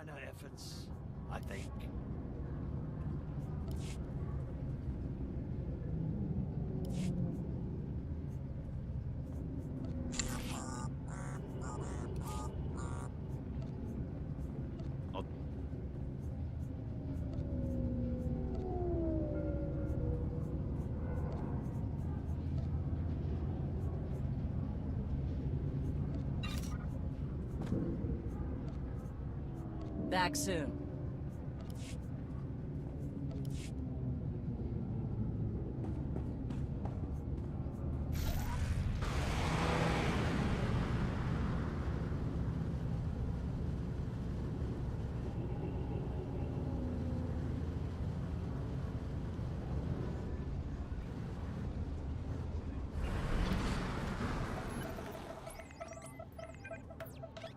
minor efforts, I think. Back soon.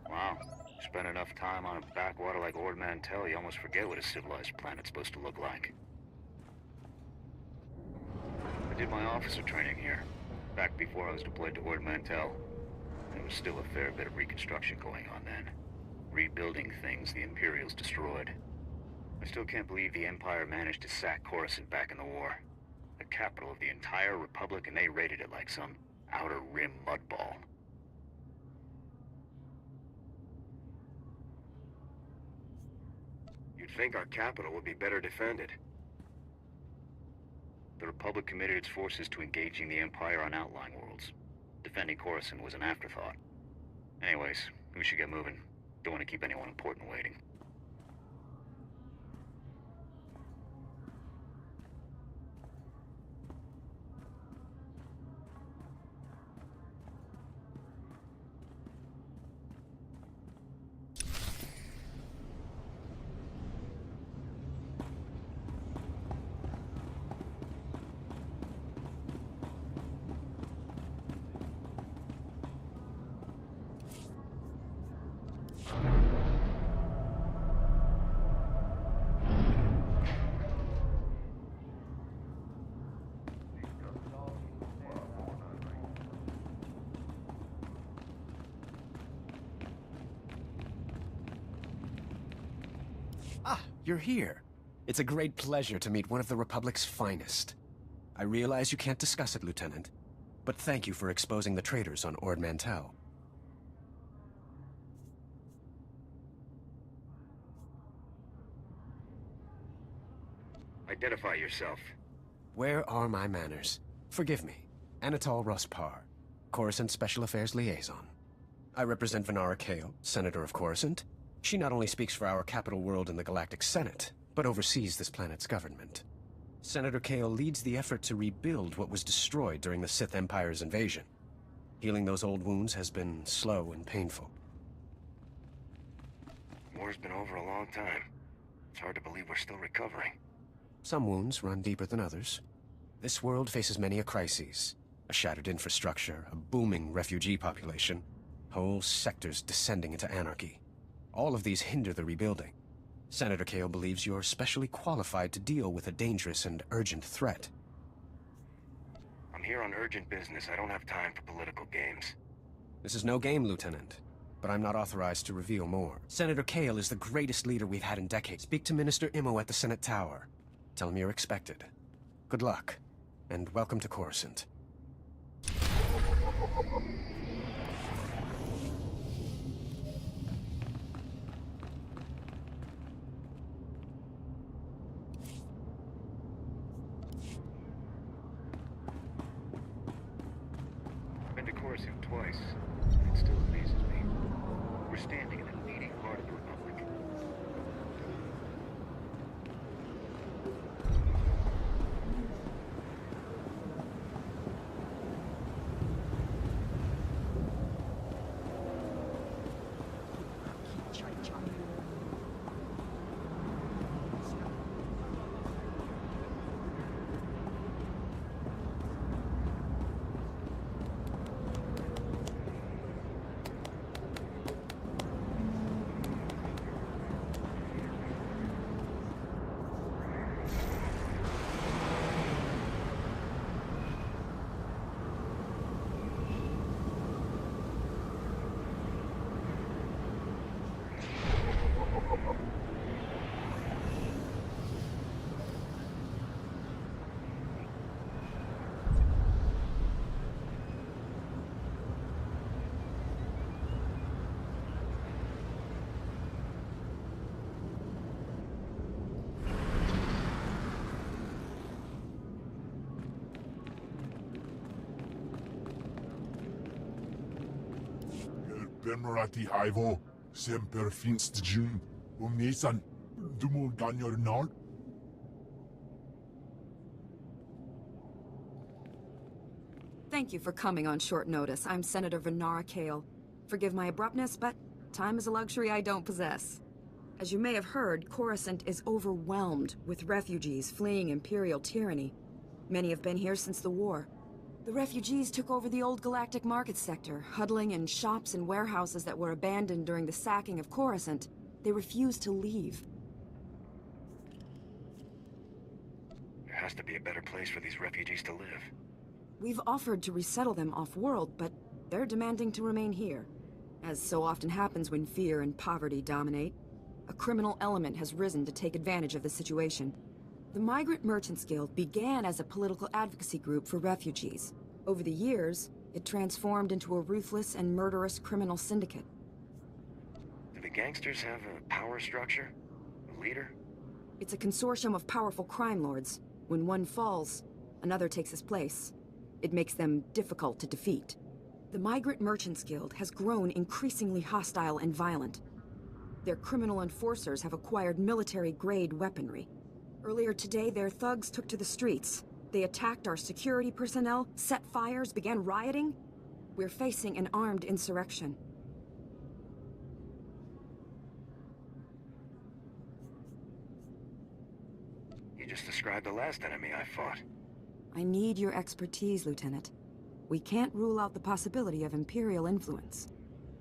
Wow. Spend enough time on a backwater like Ord Mantell, you almost forget what a civilized planet's supposed to look like. I did my officer training here, back before I was deployed to Ord Mantell. There was still a fair bit of reconstruction going on then. Rebuilding things the Imperials destroyed. I still can't believe the Empire managed to sack Coruscant back in the war. The capital of the entire Republic, and they raided it like some outer rim mudball. You'd think our capital would be better defended. The Republic committed its forces to engaging the Empire on outlying worlds. Defending Coruscant was an afterthought. Anyways, we should get moving. Don't want to keep anyone important waiting. Ah, you're here. It's a great pleasure to meet one of the Republic's finest. I realize you can't discuss it, Lieutenant, but thank you for exposing the traitors on Ord Mantell. Identify yourself. Where are my manners? Forgive me. Anatol Rospar, Coruscant Special Affairs Liaison. I represent Venara Kale, Senator of Coruscant. She not only speaks for our capital world in the Galactic Senate, but oversees this planet's government. Senator Kale leads the effort to rebuild what was destroyed during the Sith Empire's invasion. Healing those old wounds has been slow and painful. War's been over a long time. It's hard to believe we're still recovering. Some wounds run deeper than others. This world faces many a crisis. A shattered infrastructure, a booming refugee population, whole sectors descending into anarchy. All of these hinder the rebuilding. Senator Kale believes you're specially qualified to deal with a dangerous and urgent threat. I'm here on urgent business. I don't have time for political games. This is no game, Lieutenant, but I'm not authorized to reveal more. Senator Kale is the greatest leader we've had in decades. Speak to Minister Immo at the Senate Tower. Tell him you're expected. Good luck, and welcome to Coruscant. Been to Coruscant twice. It still amazes me. We're standing in the leading part of the Republic. Bemerati Hivo, Semper Finst Jun, Nisan, Dumul Ganyor Nard. Thank you for coming on short notice. I'm Senator Venara Kale. Forgive my abruptness, but time is a luxury I don't possess. As you may have heard, Coruscant is overwhelmed with refugees fleeing Imperial tyranny. Many have been here since the war. The refugees took over the old galactic market sector, huddling in shops and warehouses that were abandoned during the sacking of Coruscant. They refused to leave. There has to be a better place for these refugees to live. We've offered to resettle them off-world, but they're demanding to remain here. As so often happens when fear and poverty dominate, a criminal element has risen to take advantage of the situation. The Migrant Merchants Guild began as a political advocacy group for refugees. Over the years, it transformed into a ruthless and murderous criminal syndicate. Do the gangsters have a power structure? A leader? It's a consortium of powerful crime lords. When one falls, another takes his place. It makes them difficult to defeat. The Migrant Merchants Guild has grown increasingly hostile and violent. Their criminal enforcers have acquired military-grade weaponry. Earlier today, their thugs took to the streets. They attacked our security personnel, set fires, began rioting. We're facing an armed insurrection. You just described the last enemy I fought. I need your expertise, Lieutenant. We can't rule out the possibility of Imperial influence.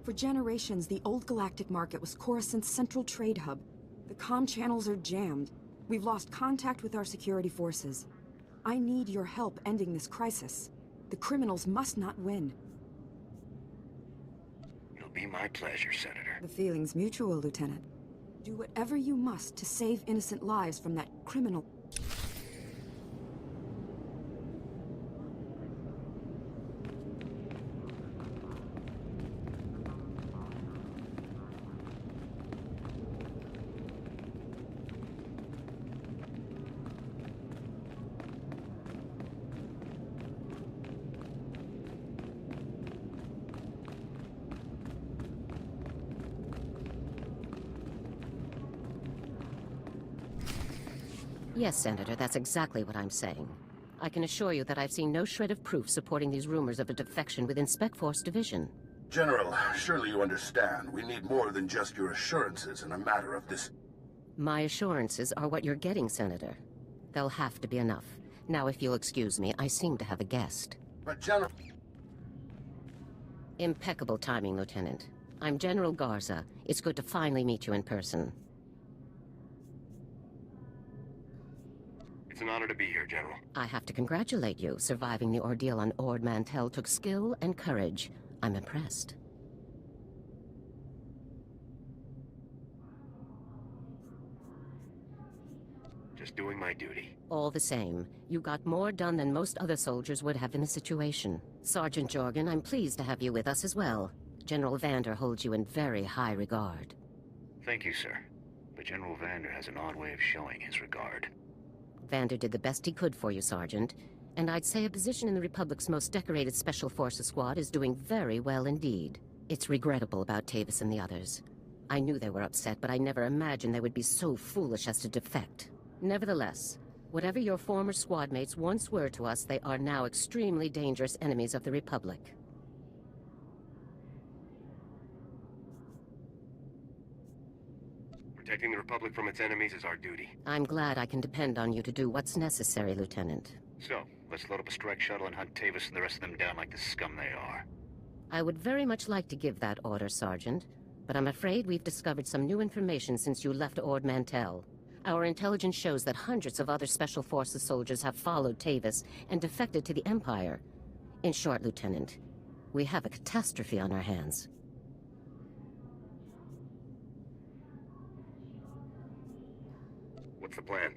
For generations, the old galactic market was Coruscant's central trade hub. The comm channels are jammed. We've lost contact with our security forces. I need your help ending this crisis. The criminals must not win. It'll be my pleasure, Senator. The feeling's mutual, Lieutenant. Do whatever you must to save innocent lives from that criminal... Yes, Senator, that's exactly what I'm saying. I can assure you that I've seen no shred of proof supporting these rumors of a defection within Spec Force Division. General, surely you understand. We need more than just your assurances in a matter of this. My assurances are what you're getting, Senator. They'll have to be enough. Now, if you'll excuse me, I seem to have a guest. But General... Impeccable timing, Lieutenant. I'm General Garza. It's good to finally meet you in person. It's an honor to be here, General. I have to congratulate you. Surviving the ordeal on Ord Mantell took skill and courage. I'm impressed. Just doing my duty. All the same, you got more done than most other soldiers would have in the situation. Sergeant Jorgen, I'm pleased to have you with us as well. General Vander holds you in very high regard. Thank you, sir. But General Vander has an odd way of showing his regard. Vander did the best he could for you, Sergeant. And I'd say a position in the Republic's most decorated Special Forces squad is doing very well indeed. It's regrettable about Tavis and the others. I knew they were upset, but I never imagined they would be so foolish as to defect. Nevertheless, whatever your former squad mates once were to us, they are now extremely dangerous enemies of the Republic. Protecting the Republic from its enemies is our duty. I'm glad I can depend on you to do what's necessary, Lieutenant. So, let's load up a strike shuttle and hunt Tavis and the rest of them down like the scum they are. I would very much like to give that order, Sergeant, but I'm afraid we've discovered some new information since you left Ord Mantell. Our intelligence shows that hundreds of other Special Forces soldiers have followed Tavis and defected to the Empire. In short, Lieutenant, we have a catastrophe on our hands. What's the plan?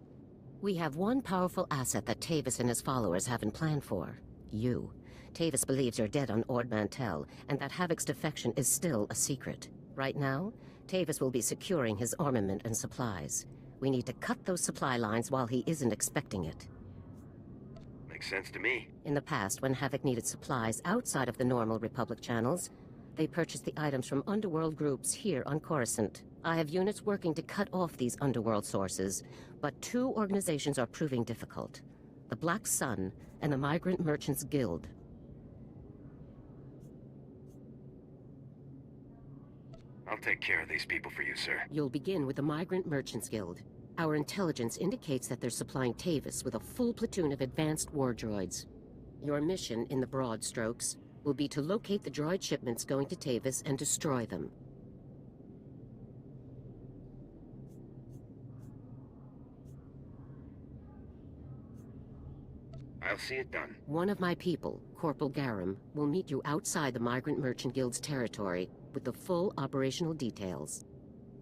We have one powerful asset that Tavis and his followers haven't planned for. You. Tavis believes you're dead on Ord Mantell, and that Havoc's defection is still a secret. Right now, Tavis will be securing his armament and supplies. We need to cut those supply lines while he isn't expecting it. Makes sense to me. In the past, when Havoc needed supplies outside of the normal Republic channels, They purchase the items from underworld groups here on Coruscant. I have units working to cut off these underworld sources, but two organizations are proving difficult. The Black Sun and the Migrant Merchants Guild. I'll take care of these people for you, sir. You'll begin with the Migrant Merchants Guild. Our intelligence indicates that they're supplying Tavis with a full platoon of advanced war droids. Your mission, in the broad strokes, will be to locate the droid shipments going to Tavis and destroy them. I'll see it done. One of my people, Corporal Garum, will meet you outside the Migrant Merchant Guild's territory with the full operational details.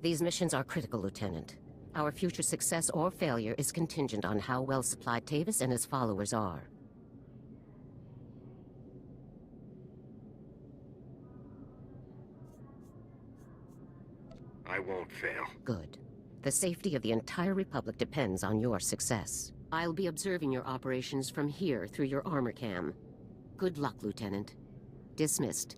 These missions are critical, Lieutenant. Our future success or failure is contingent on how well supplied Tavis and his followers are. I won't fail. Good. The safety of the entire Republic depends on your success. I'll be observing your operations from here through your armor cam. Good luck, Lieutenant. Dismissed.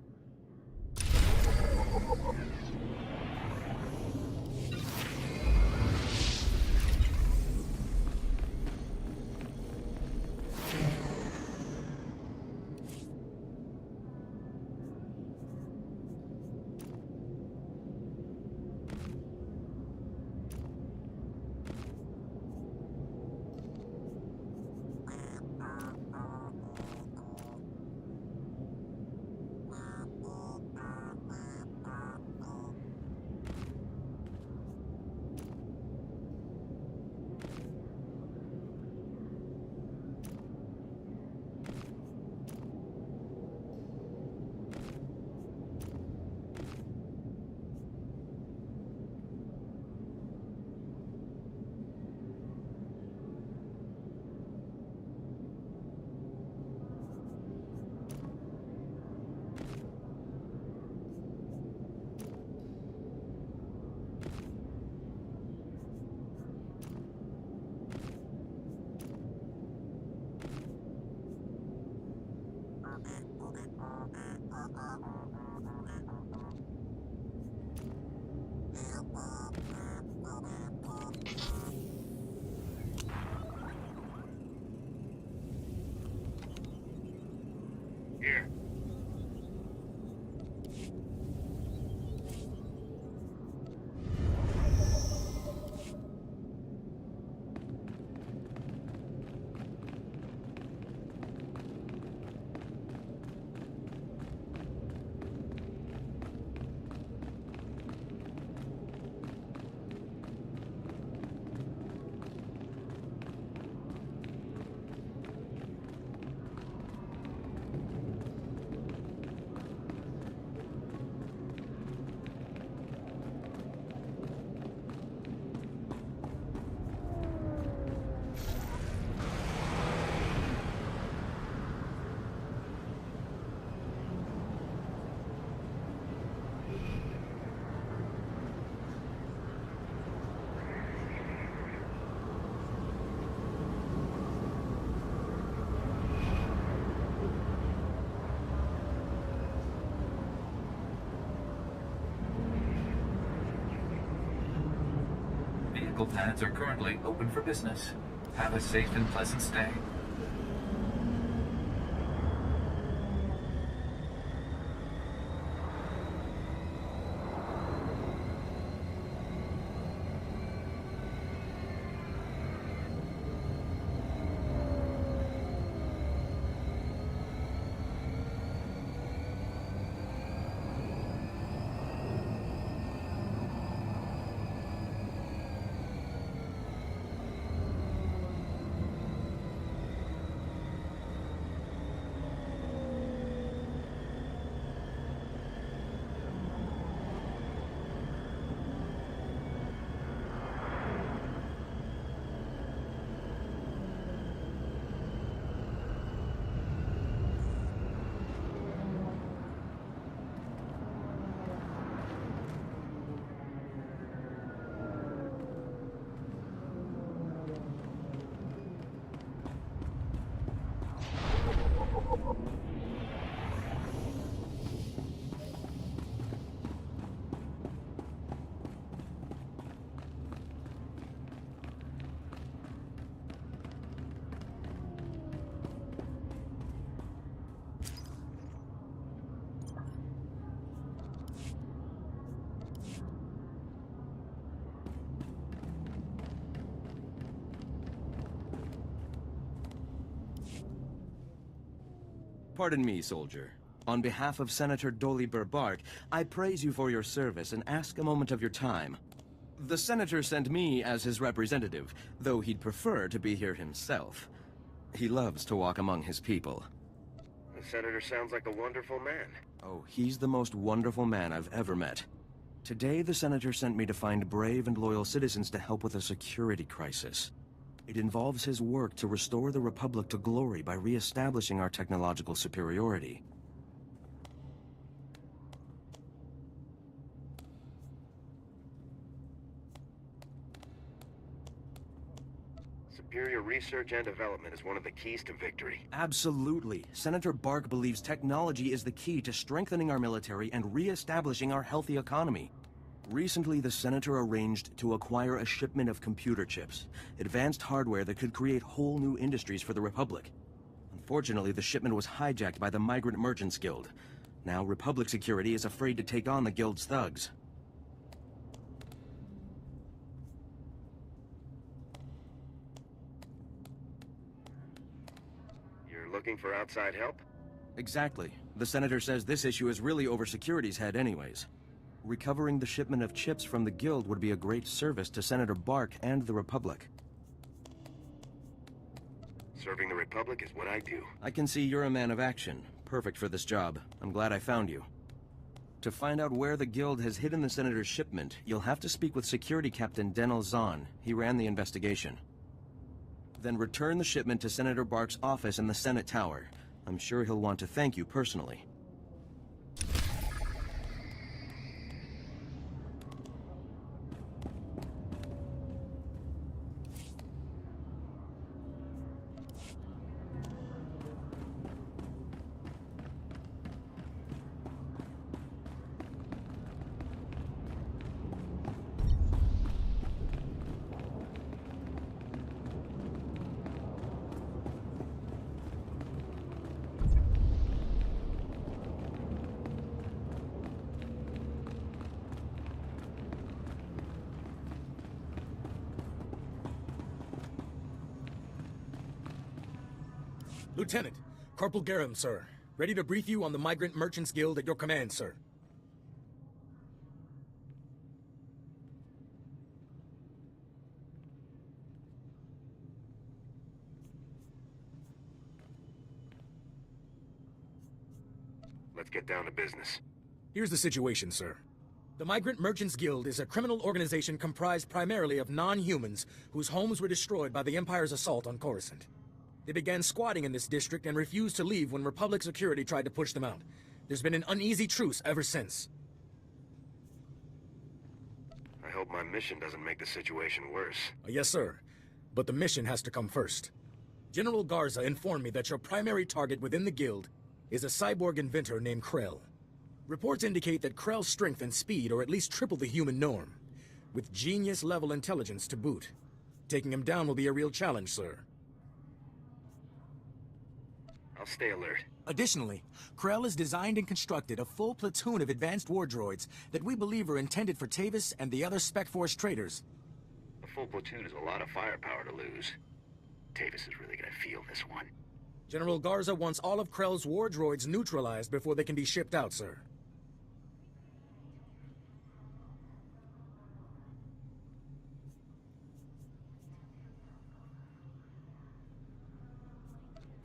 Here. Vehicle pads are currently open for business. Have a safe and pleasant stay. Pardon me, soldier. On behalf of Senator Doliber Bark, I praise you for your service and ask a moment of your time. The senator sent me as his representative, though he'd prefer to be here himself. He loves to walk among his people. The senator sounds like a wonderful man. Oh, he's the most wonderful man I've ever met. Today, the senator sent me to find brave and loyal citizens to help with a security crisis. It involves his work to restore the Republic to glory by re-establishing our technological superiority. Superior research and development is one of the keys to victory. Absolutely. Senator Bark believes technology is the key to strengthening our military and re-establishing our healthy economy. Recently, the senator arranged to acquire a shipment of computer chips, advanced hardware that could create whole new industries for the Republic. Unfortunately, the shipment was hijacked by the Migrant Merchants Guild. Now, Republic security is afraid to take on the Guild's thugs. You're looking for outside help? Exactly. The senator says this issue is really over security's head anyways. Recovering the shipment of chips from the Guild would be a great service to Senator Bark and the Republic. Serving the Republic is what I do. I can see you're a man of action. Perfect for this job. I'm glad I found you. To find out where the Guild has hidden the Senator's shipment, you'll have to speak with Security Captain Denel Zahn. He ran the investigation. Then return the shipment to Senator Bark's office in the Senate Tower. I'm sure he'll want to thank you personally. Lieutenant, Corporal Garum, sir. Ready to brief you on the Migrant Merchants Guild at your command, sir. Let's get down to business. Here's the situation, sir. The Migrant Merchants Guild is a criminal organization comprised primarily of non-humans whose homes were destroyed by the Empire's assault on Coruscant. They began squatting in this district and refused to leave when Republic security tried to push them out. There's been an uneasy truce ever since. I hope my mission doesn't make the situation worse. Yes, sir. But the mission has to come first. General Garza informed me that your primary target within the Guild is a cyborg inventor named Krell. Reports indicate that Krell's strength and speed are at least triple the human norm, with genius-level intelligence to boot. Taking him down will be a real challenge, sir. I'll stay alert. Additionally, Krell has designed and constructed a full platoon of advanced war droids that we believe are intended for Tavis and the other Spec Force traitors. A full platoon is a lot of firepower to lose. Tavis is really gonna feel this one. General Garza wants all of Krell's war droids neutralized before they can be shipped out, sir.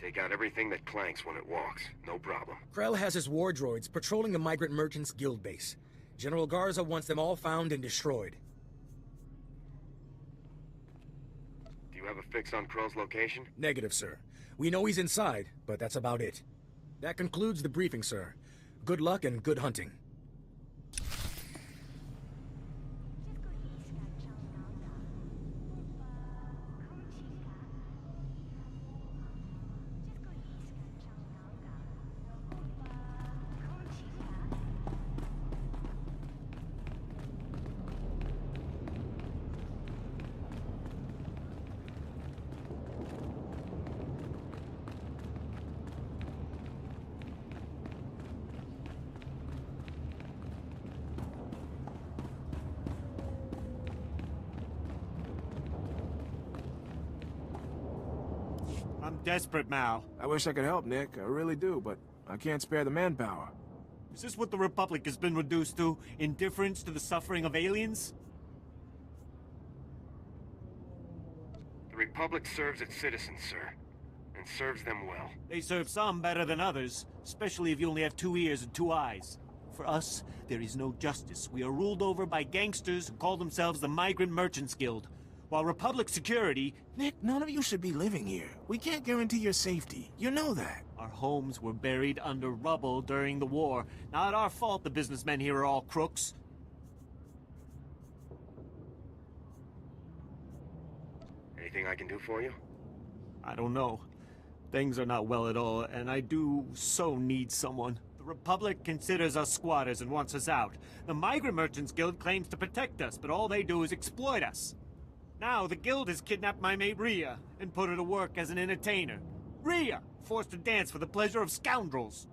Take out everything that clanks when it walks. No problem. Krell has his war droids patrolling the Migrant Merchants Guild base. General Garza wants them all found and destroyed. Do you have a fix on Krell's location? Negative, sir. We know he's inside, but that's about it. That concludes the briefing, sir. Good luck and good hunting. look desperate, Mal. I wish I could help, Nick. I really do, but I can't spare the manpower. Is this what the Republic has been reduced to? Indifference to the suffering of aliens? The Republic serves its citizens, sir. And serves them well. They serve some better than others, especially if you only have 2 ears and 2 eyes. For us, there is no justice. We are ruled over by gangsters who call themselves the Migrant Merchants Guild. While Republic security... Nick, none of you should be living here. We can't guarantee your safety. You know that. Our homes were buried under rubble during the war. Not our fault the businessmen here are all crooks. Anything I can do for you? I don't know. Things are not well at all, and I do so need someone. The Republic considers us squatters and wants us out. The Migrant Merchants Guild claims to protect us, but all they do is exploit us. Now, the Guild has kidnapped my mate Rhea and put her to work as an entertainer. Rhea, forced to dance for the pleasure of scoundrels.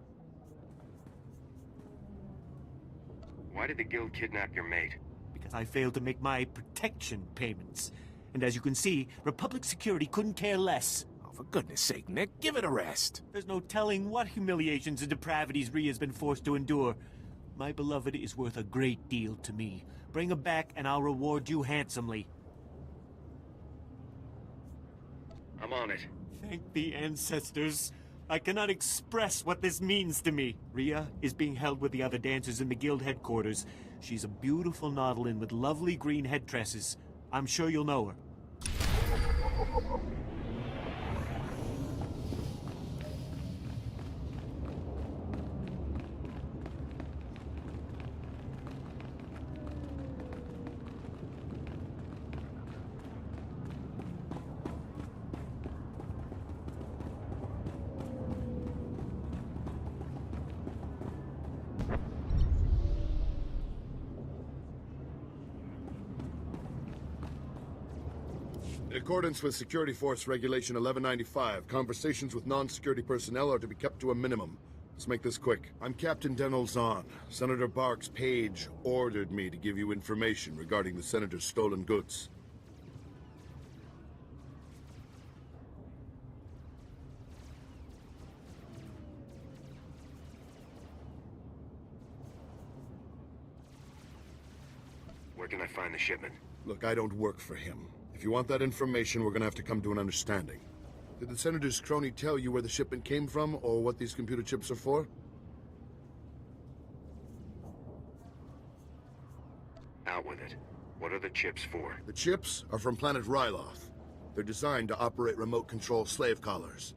Why did the Guild kidnap your mate? Because I failed to make my protection payments. And as you can see, Republic security couldn't care less. For goodness sake, Nick, give it a rest. There's no telling what humiliations and depravities Rhea's been forced to endure. My beloved is worth a great deal to me. Bring her back and I'll reward you handsomely. I'm on it. Thank the ancestors. I cannot express what this means to me. Rhea is being held with the other dancers in the guild headquarters. She's a beautiful Nautilin with lovely green head tresses. I'm sure you'll know her. In accordance with Security Force Regulation 1195, conversations with non-security personnel are to be kept to a minimum. Let's make this quick. I'm Captain Denel Zahn. Senator Bark's page ordered me to give you information regarding the Senator's stolen goods. Where can I find the shipment? Look, I don't work for him. If you want that information, we're gonna have to come to an understanding. Did the Senator's crony tell you where the shipment came from, or what these computer chips are for? Out with it. What are the chips for? The chips are from planet Ryloth. They're designed to operate remote control slave collars.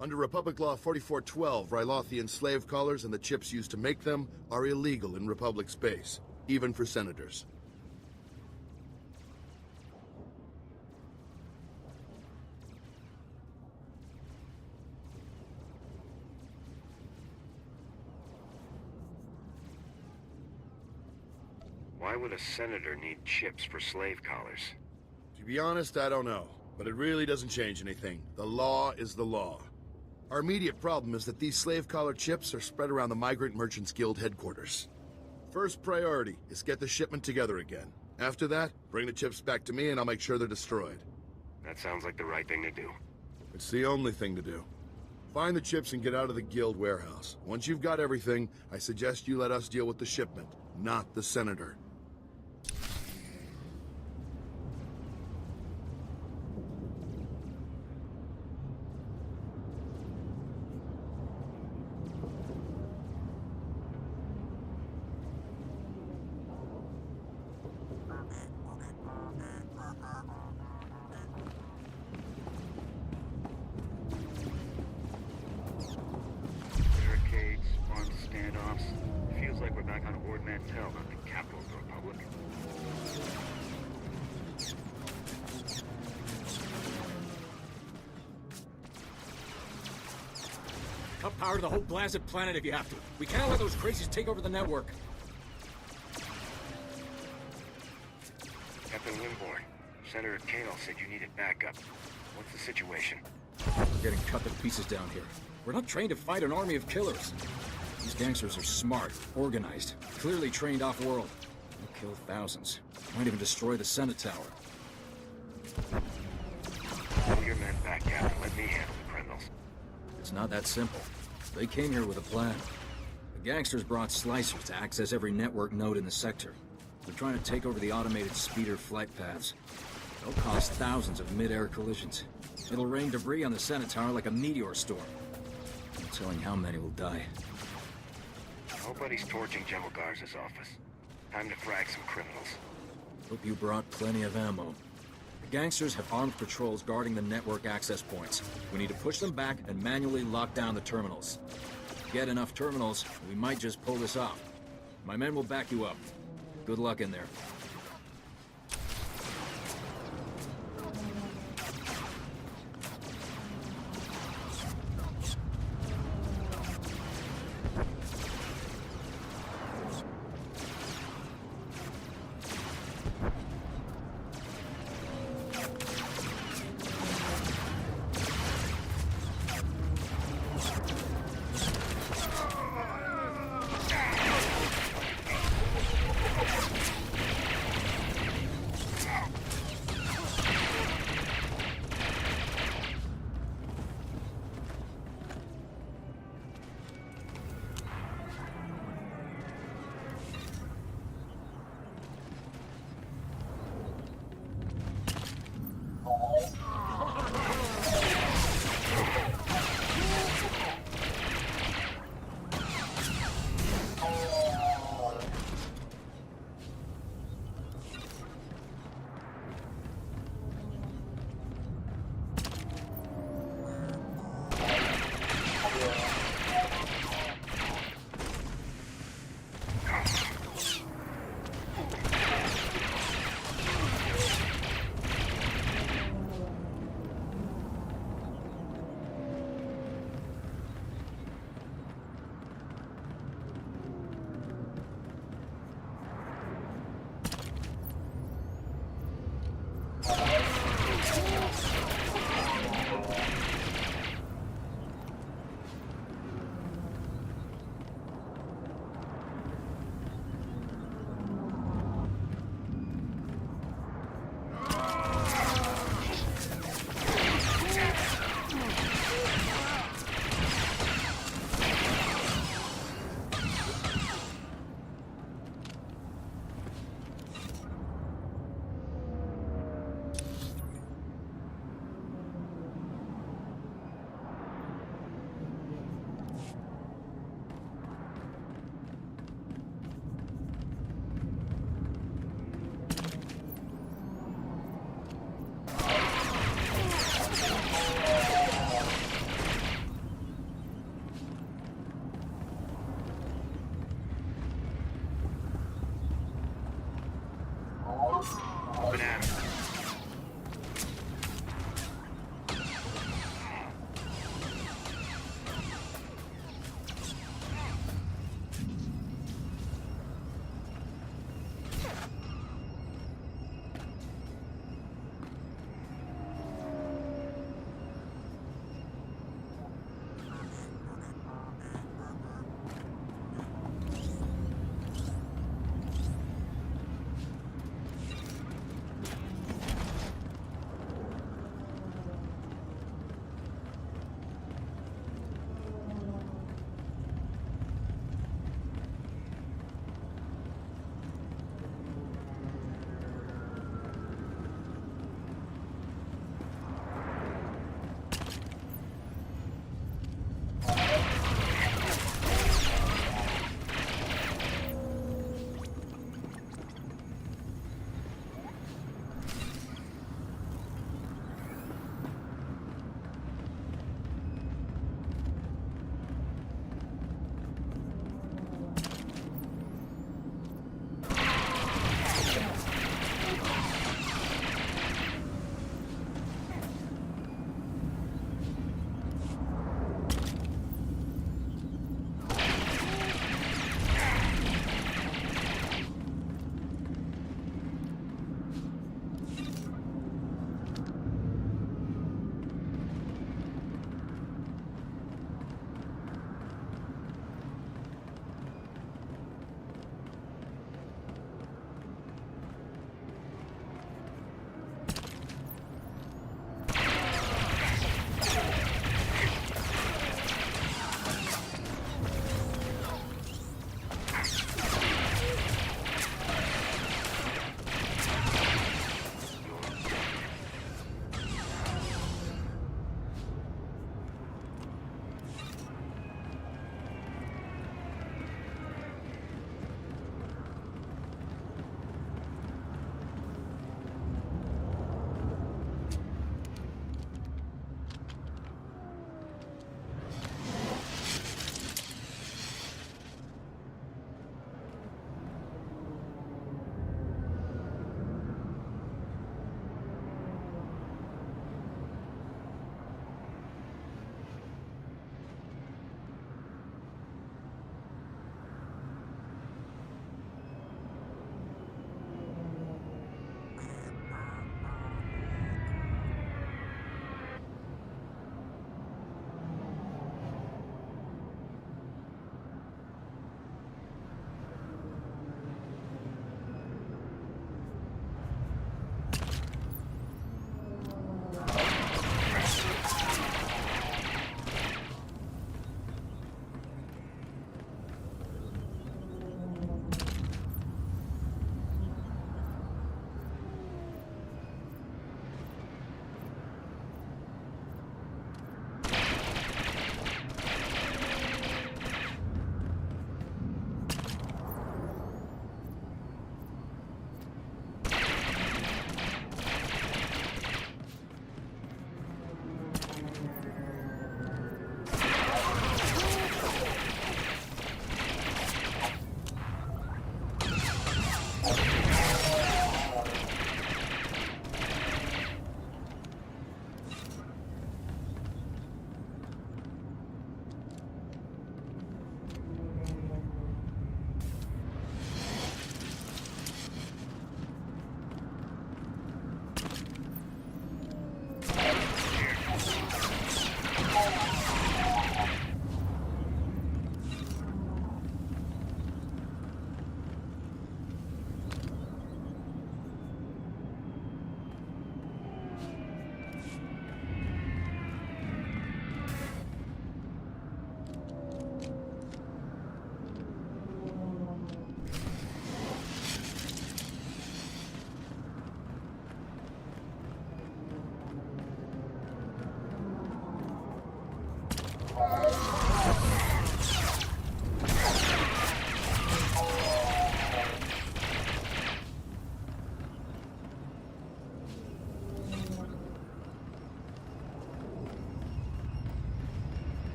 Under Republic Law 4412, Rylothian slave collars and the chips used to make them are illegal in Republic space, even for senators. Why would a senator need chips for slave collars? To be honest, I don't know. But it really doesn't change anything. The law is the law. Our immediate problem is that these slave collar chips are spread around the Migrant Merchants Guild headquarters. First priority is get the shipment together again. After that, bring the chips back to me and I'll make sure they're destroyed. That sounds like the right thing to do. It's the only thing to do. Find the chips and get out of the Guild warehouse. Once you've got everything, I suggest you let us deal with the shipment, not the Senator. Barricades, armed standoffs. Feels like we're back on Ord Mantell, not the capital of the Republic. Cut power to the whole blasted planet if you have to. We can't let those crazies take over the network. Captain Winborn, Senator Kano said you needed backup. What's the situation? We're getting cut to pieces down here. We're not trained to fight an army of killers. These gangsters are smart, organized, clearly trained off-world. They'll kill thousands. Might even destroy the Senate Tower. Pull your men back, Captain. Let me handle the criminals. It's not that simple. They came here with a plan. The gangsters brought slicers to access every network node in the sector. They're trying to take over the automated speeder flight paths. They'll cause thousands of mid-air collisions. It'll rain debris on the Senate Tower like a meteor storm. No telling how many will die. Nobody's torching General Garza's office. Time to frag some criminals. Hope you brought plenty of ammo. The gangsters have armed patrols guarding the network access points. We need to push them back and manually lock down the terminals. Get enough terminals, we might just pull this off. My men will back you up. Good luck in there.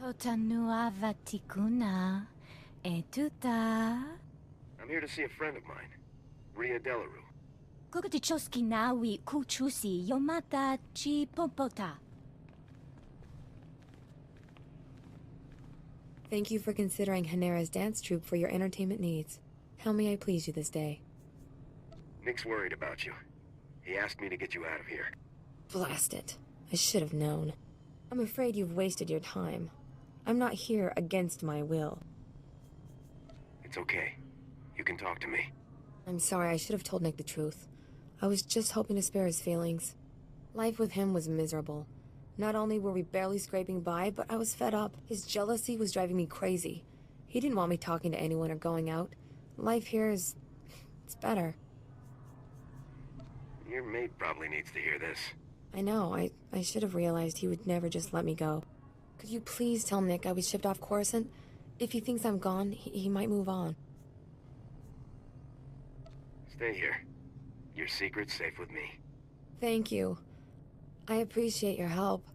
Potanua Vatikuna. Etuta. I'm here to see a friend of mine, Ria Delaru. Kukutichoski nawi kuchusi yomata chi pompota. Thank you for considering Hanera's dance troupe for your entertainment needs. How may I please you this day? Nick's worried about you. He asked me to get you out of here. Blast it. I should have known. I'm afraid you've wasted your time. I'm not here against my will. It's okay. You can talk to me. I'm sorry, I should have told Nick the truth. I was just hoping to spare his feelings. Life with him was miserable. Not only were we barely scraping by, but I was fed up. His jealousy was driving me crazy. He didn't want me talking to anyone or going out. Life here is... it's better. Your mate probably needs to hear this. I know, I should have realized he would never just let me go. Could you please tell Nick I was shipped off Coruscant? If he thinks I'm gone, he might move on. Stay here. Your secret's safe with me. Thank you. I appreciate your help.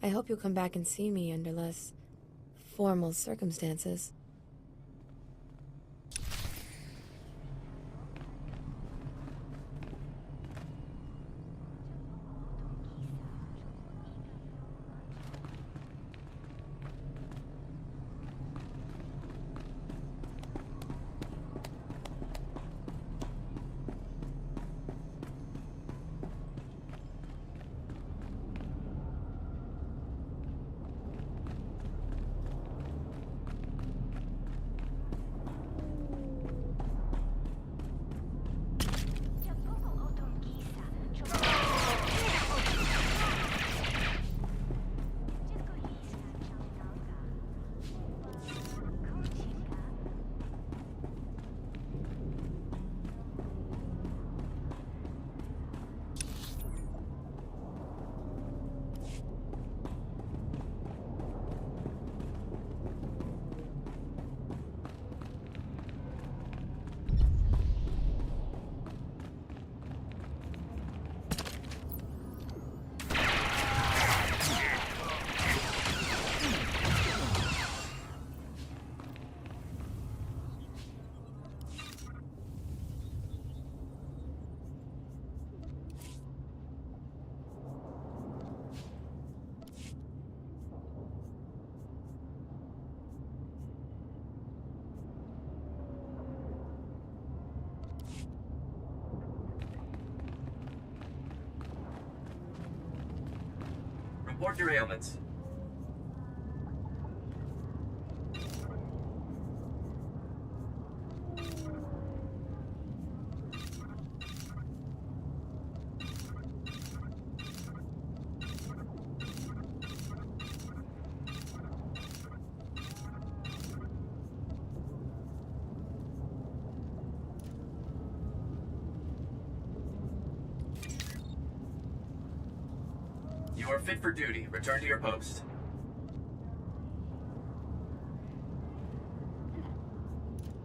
I hope you'll come back and see me under less formal circumstances. Report your ailments. You are fit for duty. Return to your post.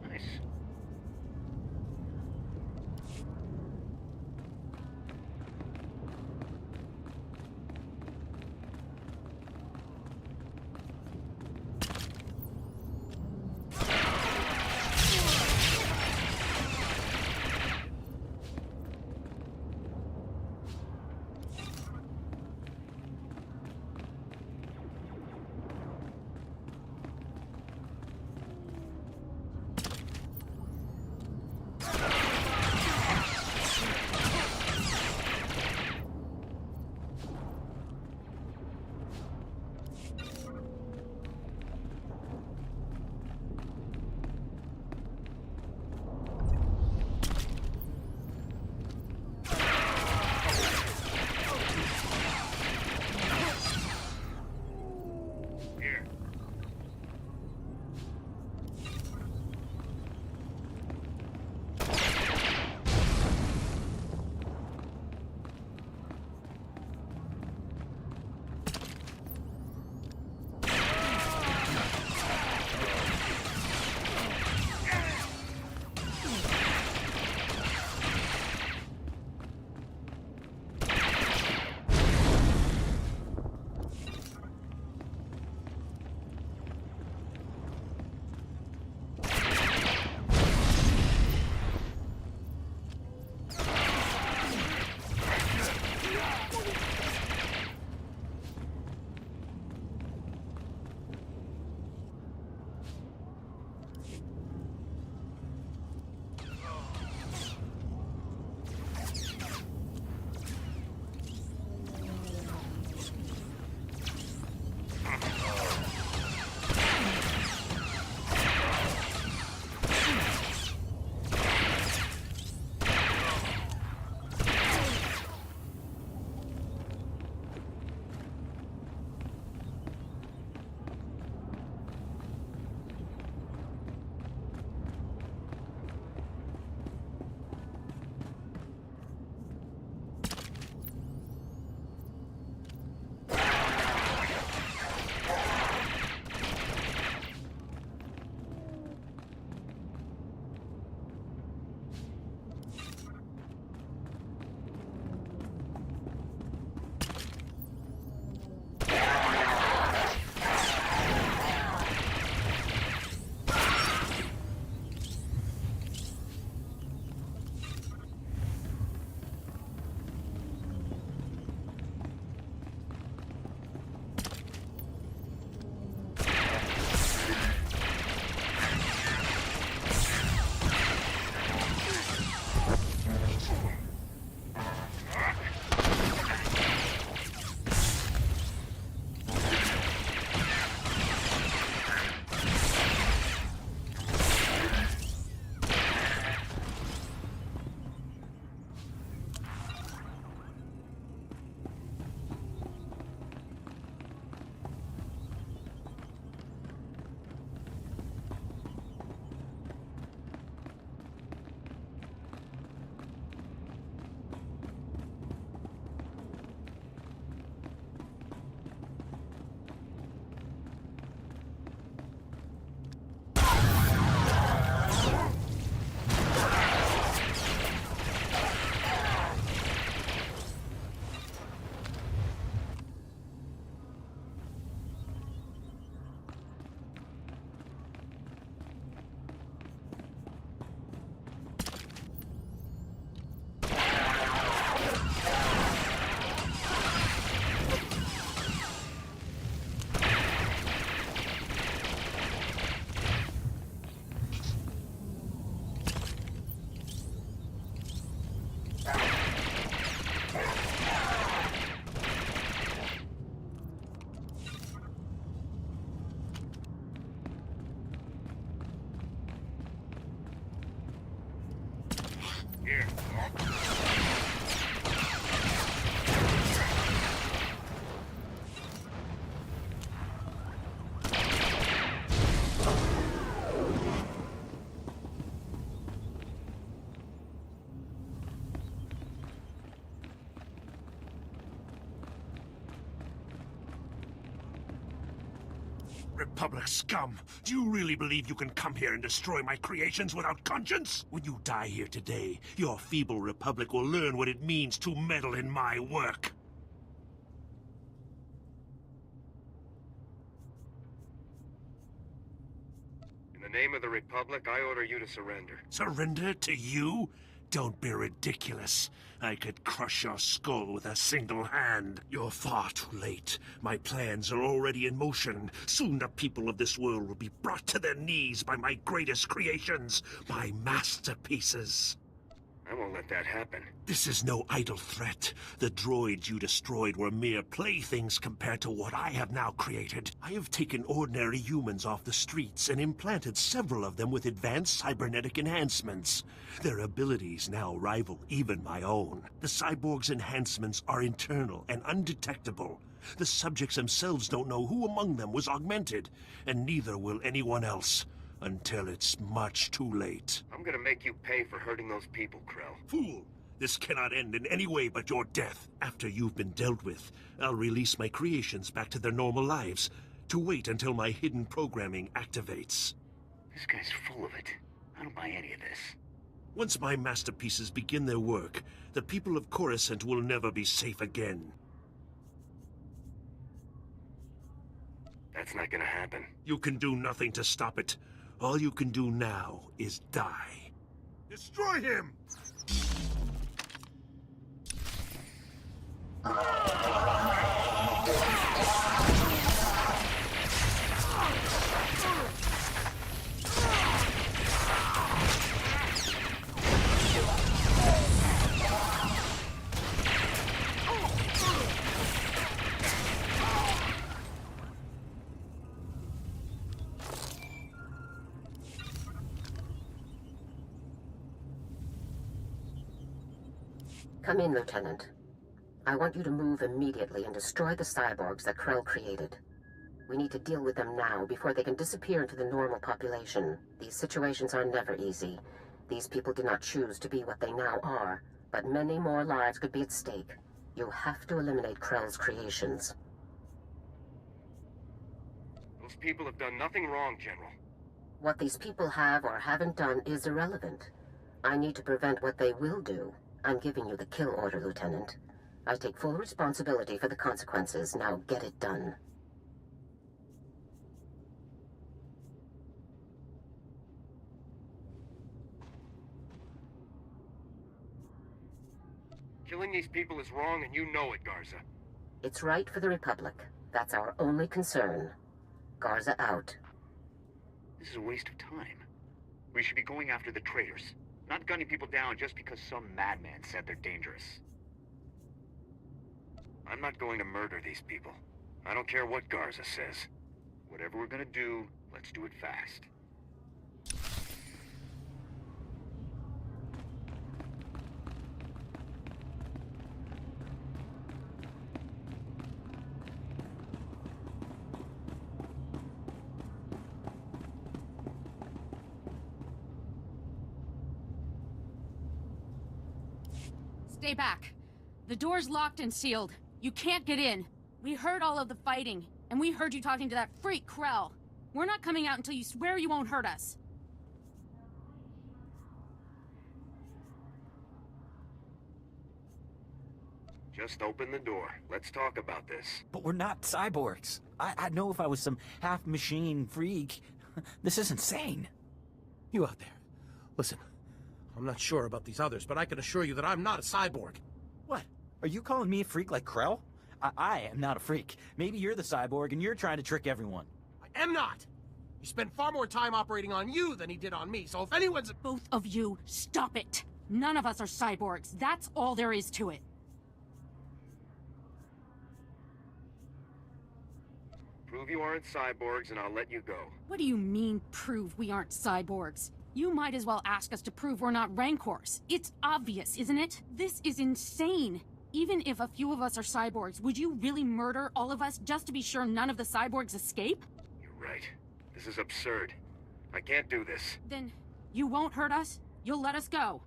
Nice. Republic scum! Do you really believe you can come here and destroy my creations without conscience? When you die here today, your feeble Republic will learn what it means to meddle in my work. In the name of the Republic, I order you to surrender. Surrender to you? Don't be ridiculous. I could crush your skull with a single hand. You're far too late. My plans are already in motion. Soon the people of this world will be brought to their knees by my greatest creations, my masterpieces. I won't let that happen. This is no idle threat. The droids you destroyed were mere playthings compared to what I have now created. I have taken ordinary humans off the streets and implanted several of them with advanced cybernetic enhancements. Their abilities now rival even my own. The cyborg's enhancements are internal and undetectable. The subjects themselves don't know who among them was augmented, and neither will anyone else. Until it's much too late. I'm gonna make you pay for hurting those people, Krell. Fool! This cannot end in any way but your death. After you've been dealt with, I'll release my creations back to their normal lives, to wait until my hidden programming activates. This guy's full of it. I don't buy any of this. Once my masterpieces begin their work, the people of Coruscant will never be safe again. That's not gonna happen. You can do nothing to stop it. All you can do now is die. Destroy him! Come in, Lieutenant. I want you to move immediately and destroy the cyborgs that Krell created. We need to deal with them now before they can disappear into the normal population. These situations are never easy. These people did not choose to be what they now are, but many more lives could be at stake. You have to eliminate Krell's creations. Those people have done nothing wrong, General. What these people have or haven't done is irrelevant. I need to prevent what they will do. I'm giving you the kill order, Lieutenant. I take full responsibility for the consequences. Now get it done. Killing these people is wrong, and you know it, Garza. It's right for the Republic. That's our only concern. Garza out. This is a waste of time. We should be going after the traitors, not gunning people down just because some madman said they're dangerous. I'm not going to murder these people. I don't care what Garza says. Whatever we're gonna do, let's do it fast. Stay back. The door's locked and sealed. You can't get in. We heard all of the fighting, and we heard you talking to that freak Krell. We're not coming out until you swear you won't hurt us. Just open the door. Let's talk about this. But we're not cyborgs. I'd know if I was some half-machine freak. This is insane. You out there. Listen, I'm not sure about these others, but I can assure you that I'm not a cyborg. What? Are you calling me a freak like Krell? I am not a freak. Maybe you're the cyborg and you're trying to trick everyone. I am not! He spent far more time operating on you than he did on me, so if anyone's... Both of you, stop it! None of us are cyborgs. That's all there is to it. Prove you aren't cyborgs and I'll let you go. What do you mean, prove we aren't cyborgs? You might as well ask us to prove we're not Rancors. It's obvious, isn't it? This is insane. Even if a few of us are cyborgs, would you really murder all of us just to be sure none of the cyborgs escape? You're right. This is absurd. I can't do this. Then you won't hurt us? You'll let us go?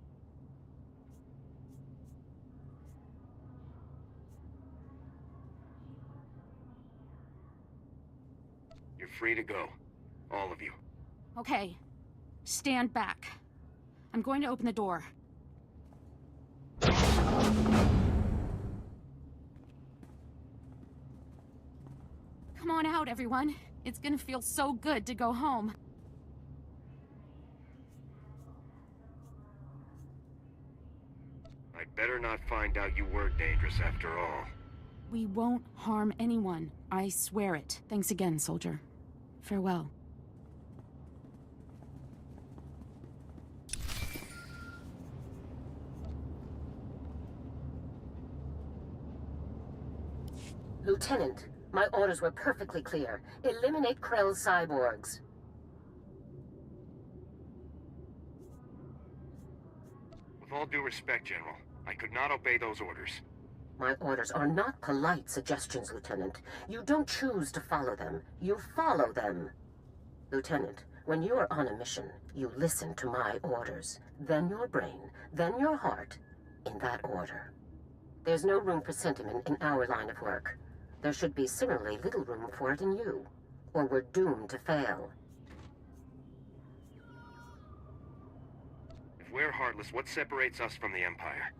You're free to go. All of you. Okay. Stand back. I'm going to open the door. Come on out, everyone. It's gonna feel so good to go home. I'd better not find out you were dangerous after all. We won't harm anyone. I swear it. Thanks again, soldier. Farewell. Lieutenant, my orders were perfectly clear. Eliminate Krell's cyborgs. With all due respect, General, I could not obey those orders. My orders are not polite suggestions, Lieutenant. You don't choose to follow them. You follow them. Lieutenant, when you are on a mission, you listen to my orders. Then your brain, then your heart, in that order. There's no room for sentiment in our line of work. There should be similarly little room for it in you, or we're doomed to fail. If we're heartless, what separates us from the Empire?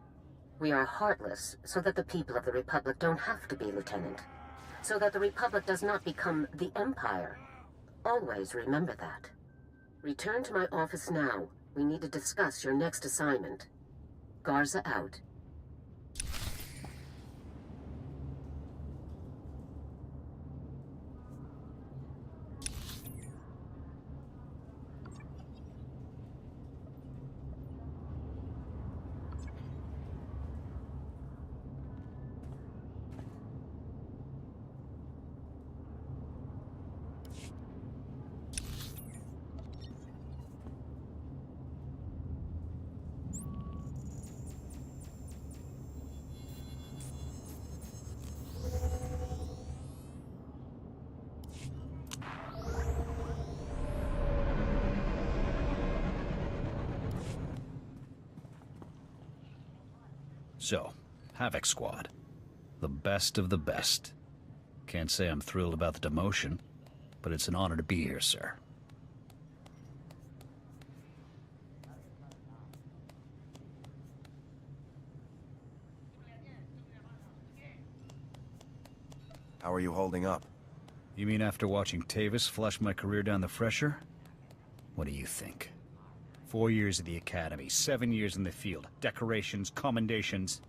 We are heartless so that the people of the Republic don't have to be, Lieutenant. So that the Republic does not become the Empire. Always remember that. Return to my office now. We need to discuss your next assignment. Garza out. So, Havoc Squad. The best of the best. Can't say I'm thrilled about the demotion, but it's an honor to be here, sir. How are you holding up? You mean after watching Tavis flush my career down the fresher? What do you think? 4 years at the Academy, 7 years in the field, decorations, commendations.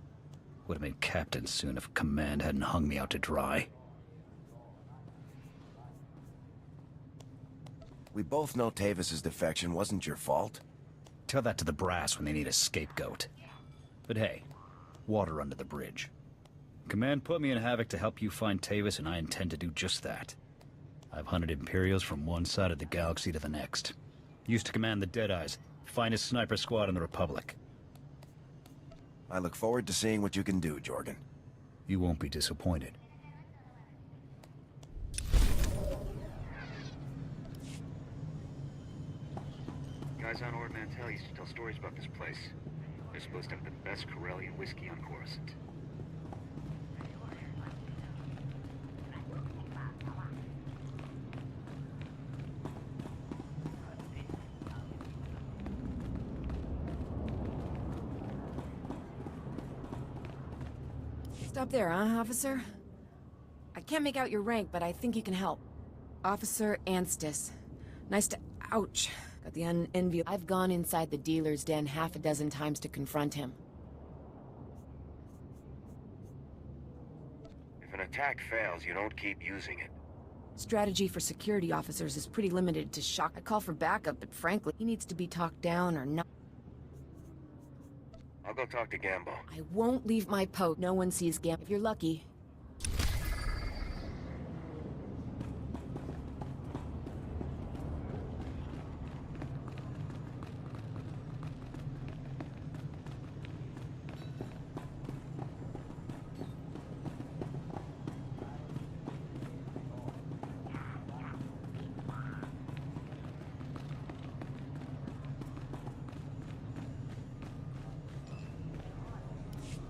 Would have been captain soon if Command hadn't hung me out to dry. We both know Tavis's defection wasn't your fault. Tell that to the brass when they need a scapegoat. But hey, water under the bridge. Command put me in Havoc to help you find Tavis, and I intend to do just that. I've hunted Imperials from one side of the galaxy to the next. Used to command the Deadeyes, finest sniper squad in the Republic. I look forward to seeing what you can do, Jorgen. You won't be disappointed. Guys on Ord Mantell used to tell stories about this place. They're supposed to have the best Corellian whiskey on Coruscant. Stop there, huh, officer? I can't make out your rank, but I think you can help. Officer Anstis. Nice to... Ouch. Got the unenviable... I've gone inside the dealer's den half a dozen times to confront him. If an attack fails, you don't keep using it. Strategy for security officers is pretty limited to shock. I call for backup, but frankly, he needs to be talked down or not. I'll go talk to Gambo. I won't leave my post. No one sees Gambo. If you're lucky.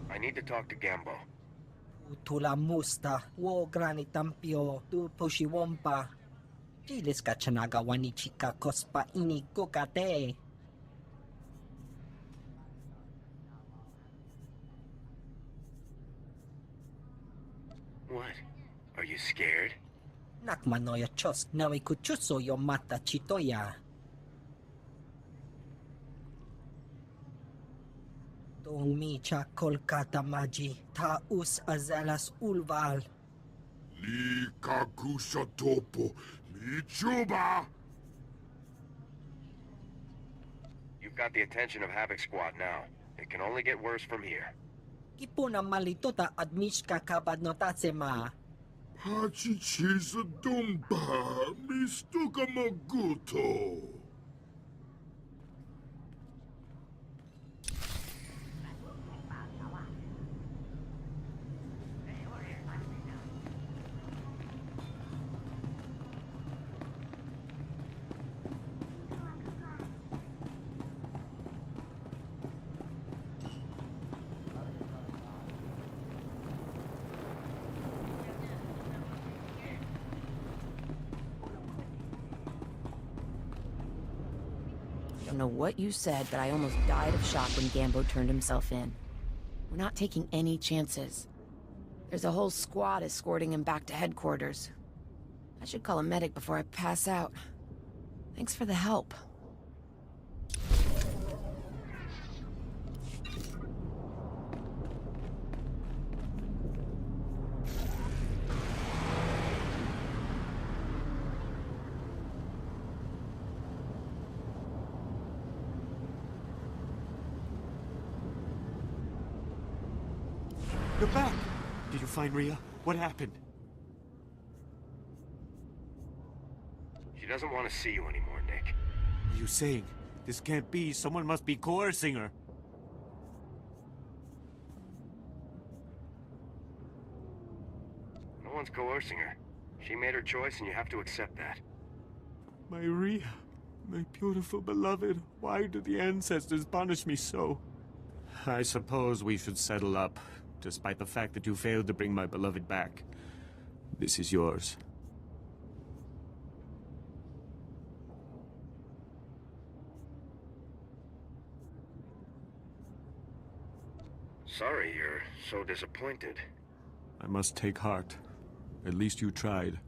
I need to talk to Gambo. Tula musta, wo granitampio, tu poshiwompa. Gilis ka chanagawa ni Chika Kospa ini kokate. What? Are you scared? Nakmanoya chos nawe kuchuso yo mata chitoya. Tong micha Kolkata maji taus azalas ulval. Li kakusa topo michuba. You've got the attention of Havoc Squad now. It can only get worse from here. Kipuna malitota admishka kabadnotatsema. Hachichisa dumba mistuka maguto. I don't know what you said, but I almost died of shock when Gambo turned himself in. We're not taking any chances. There's a whole squad escorting him back to headquarters. I should call a medic before I pass out. Thanks for the help. You're back! Did you find Rhea? What happened? She doesn't want to see you anymore, Nick. What are you saying? This can't be. Someone must be coercing her. No one's coercing her. She made her choice and you have to accept that. My Rhea, my beautiful beloved, why do the ancestors punish me so? I suppose we should settle up, despite the fact that you failed to bring my beloved back. This is yours. Sorry you're so disappointed. I must take heart. At least you tried.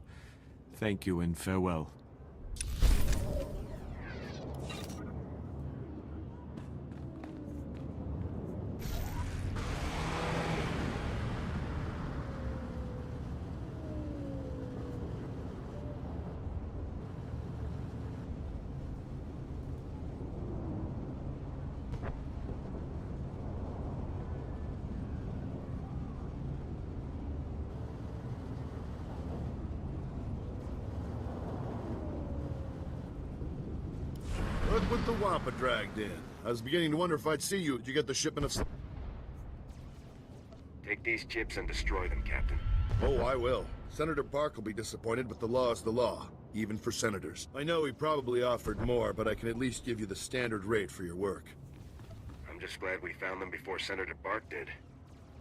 Thank you and farewell. Look what the Wampa dragged in. I was beginning to wonder if I'd see you. Did you get the shipment of... Take these chips and destroy them, Captain. Oh, I will. Senator Bark will be disappointed, but the law is the law, even for senators. I know he probably offered more, but I can at least give you the standard rate for your work. I'm just glad we found them before Senator Bark did.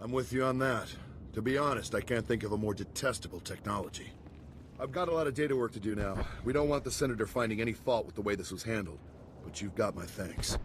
I'm with you on that. To be honest, I can't think of a more detestable technology. I've got a lot of data work to do now. We don't want the Senator finding any fault with the way this was handled. But you've got my thanks.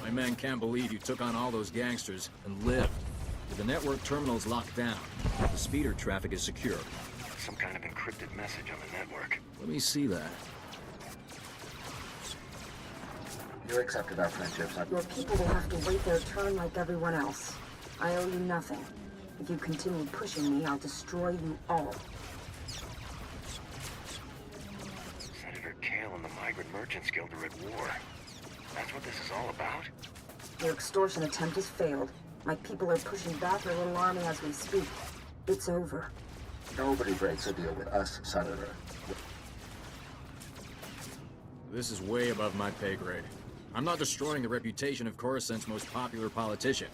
My men can't believe you took on all those gangsters and lived. With the network terminals locked down, the speeder traffic is secure. Some kind of encrypted message on the network. Let me see that. You accepted our friendships. Your people will have to wait their turn like everyone else. I owe you nothing. If you continue pushing me, I'll destroy you all. Senator Kale and the Migrant Merchants Guild are at war. That's what this is all about? Their extortion attempt has failed. My people are pushing back their little army as we speak. It's over. Nobody breaks a deal with us, Senator. This is way above my pay grade. I'm not destroying the reputation of Coruscant's most popular politician.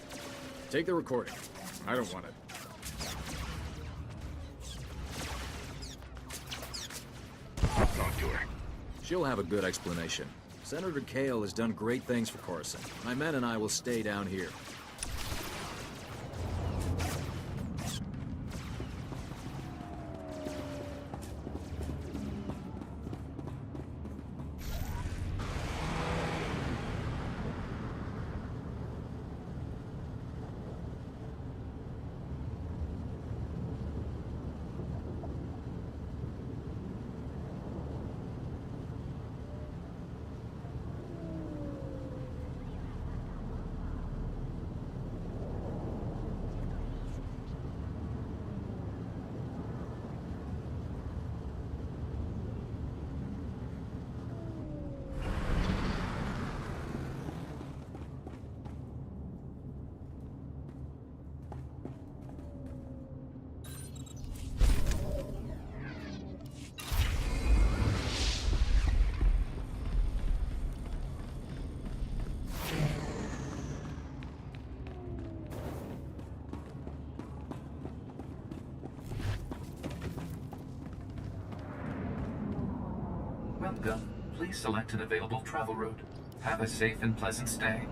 Take the recording. I don't want it. I'll talk to her. She'll have a good explanation. Senator Kale has done great things for Coruscant. My men and I will stay down here. Welcome. Please select an available travel route. Have a safe and pleasant stay.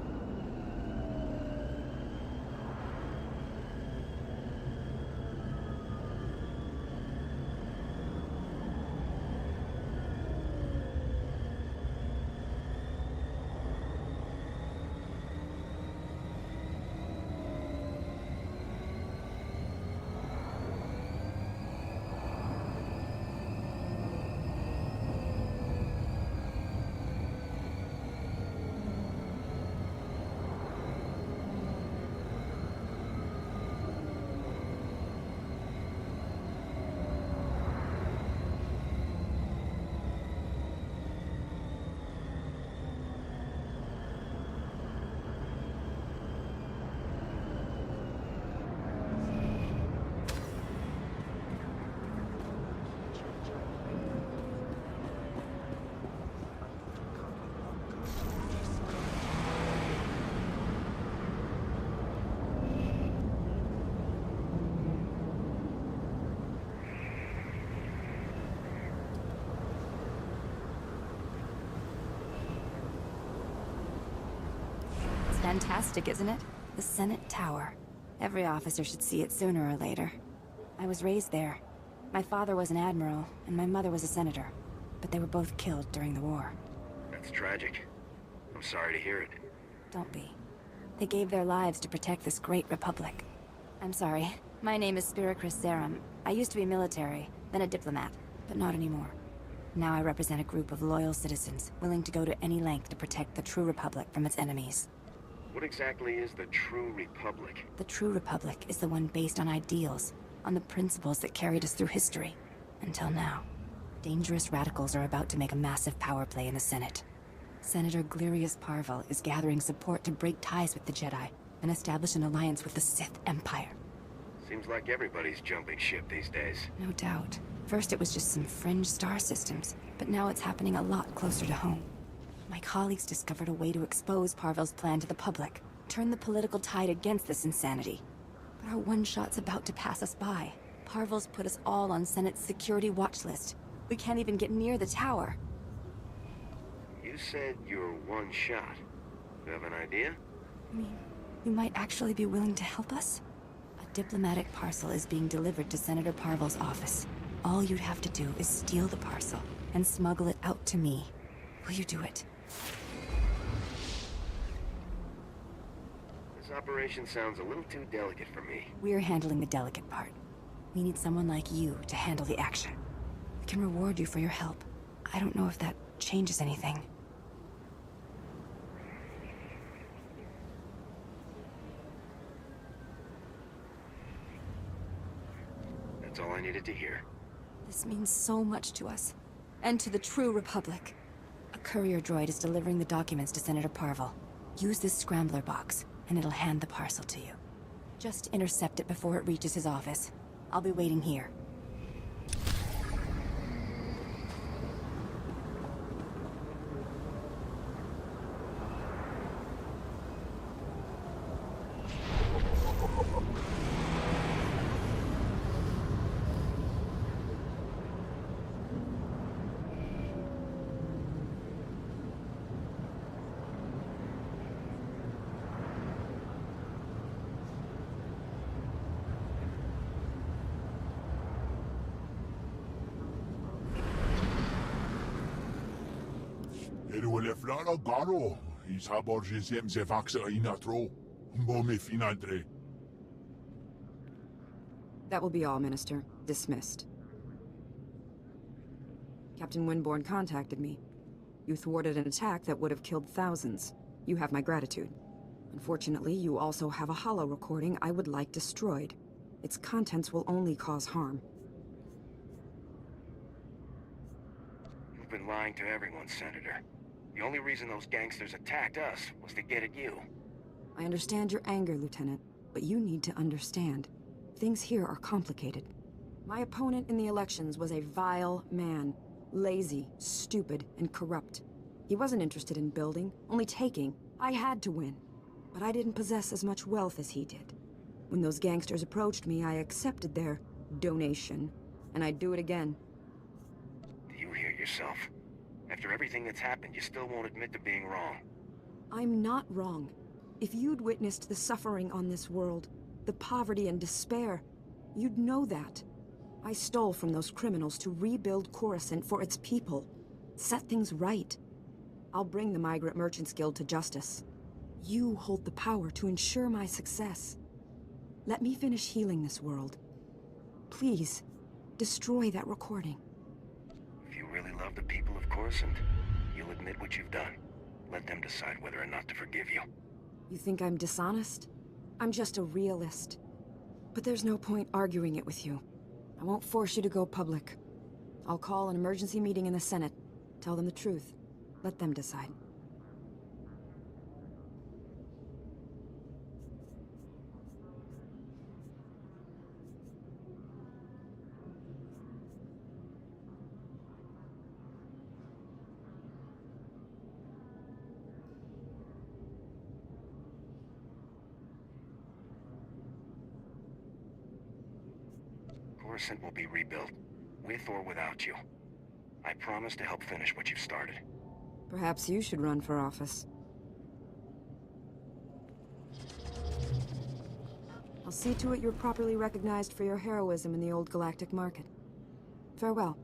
Fantastic, isn't it? The Senate Tower. Every officer should see it sooner or later. I was raised there. My father was an admiral, and my mother was a senator. But they were both killed during the war. That's tragic. I'm sorry to hear it. Don't be. They gave their lives to protect this great republic. I'm sorry. My name is Spiricris Zerum. I used to be military, then a diplomat, but not anymore. Now I represent a group of loyal citizens, willing to go to any length to protect the true republic from its enemies. What exactly is the True Republic? The true republic is the one based on ideals, on the principles that carried us through history. Until now. Dangerous radicals are about to make a massive power play in the Senate. Senator Glirius Parvel is gathering support to break ties with the Jedi and establish an alliance with the Sith Empire. Seems like everybody's jumping ship these days. No doubt. First it was just some fringe star systems, but now it's happening a lot closer to home. My colleagues discovered a way to expose Parvel's plan to the public, turn the political tide against this insanity. But our one shot's about to pass us by. Parvel's put us all on Senate's security watch list. We can't even get near the tower. You said you're one shot. You have an idea? I mean, you might actually be willing to help us? A diplomatic parcel is being delivered to Senator Parvel's office. All you'd have to do is steal the parcel and smuggle it out to me. Will you do it? This operation sounds a little too delicate for me. We're handling the delicate part. We need someone like you to handle the action. We can reward you for your help. I don't know if that changes anything. That's all I needed to hear. This means so much to us. And to the true Republic. courier droid is delivering the documents to Senator Parville. Use this scrambler box, and it'll hand the parcel to you. Just intercept it before it reaches his office. I'll be waiting here. Flora Garo, is haborgesem ze vaxa inatro. Bome finandre. That will be all, Minister. Dismissed. Captain Winborn contacted me. You thwarted an attack that would have killed thousands. You have my gratitude. Unfortunately, you also have a holo recording I would like destroyed. Its contents will only cause harm. You've been lying to everyone, Senator. The only reason those gangsters attacked us was to get at you. I understand your anger, Lieutenant, but you need to understand. Things here are complicated. My opponent in the elections was a vile man. Lazy, stupid, and corrupt. He wasn't interested in building, only taking. I had to win. But I didn't possess as much wealth as he did. When those gangsters approached me, I accepted their donation. And I'd do it again. Do you hear yourself? After everything that's happened, you still won't admit to being wrong. I'm not wrong. If you'd witnessed the suffering on this world, the poverty and despair, you'd know that. I stole from those criminals to rebuild Coruscant for its people. Set things right. I'll bring the Migrant Merchants Guild to justice. You hold the power to ensure my success. Let me finish healing this world. Please, destroy that recording. If you really love the people of Coruscant, you'll admit what you've done. Let them decide whether or not to forgive you. You think I'm dishonest? I'm just a realist. But there's no point arguing it with you. I won't force you to go public. I'll call an emergency meeting in the Senate. Tell them the truth. Let them decide. Coruscant will be rebuilt, with or without you. I promise to help finish what you've started. Perhaps you should run for office. I'll see to it you're properly recognized for your heroism in the old galactic market. Farewell.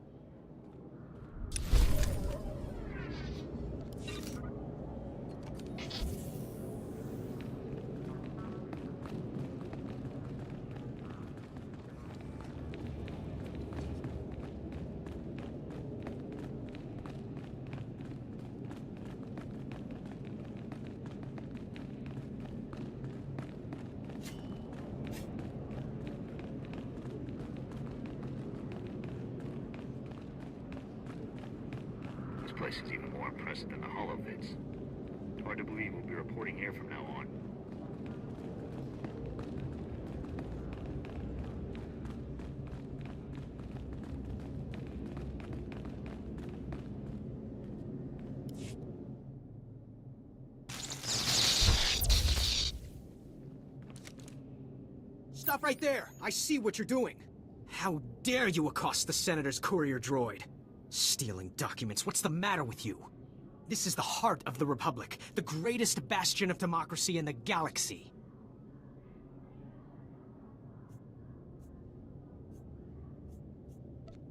This place is even more impressive than the holovids. Hard to believe we'll be reporting here from now on. Stop right there! I see what you're doing! How dare you accost the Senator's courier droid? Stealing documents, what's the matter with you? This is the heart of the Republic, the greatest bastion of democracy in the galaxy.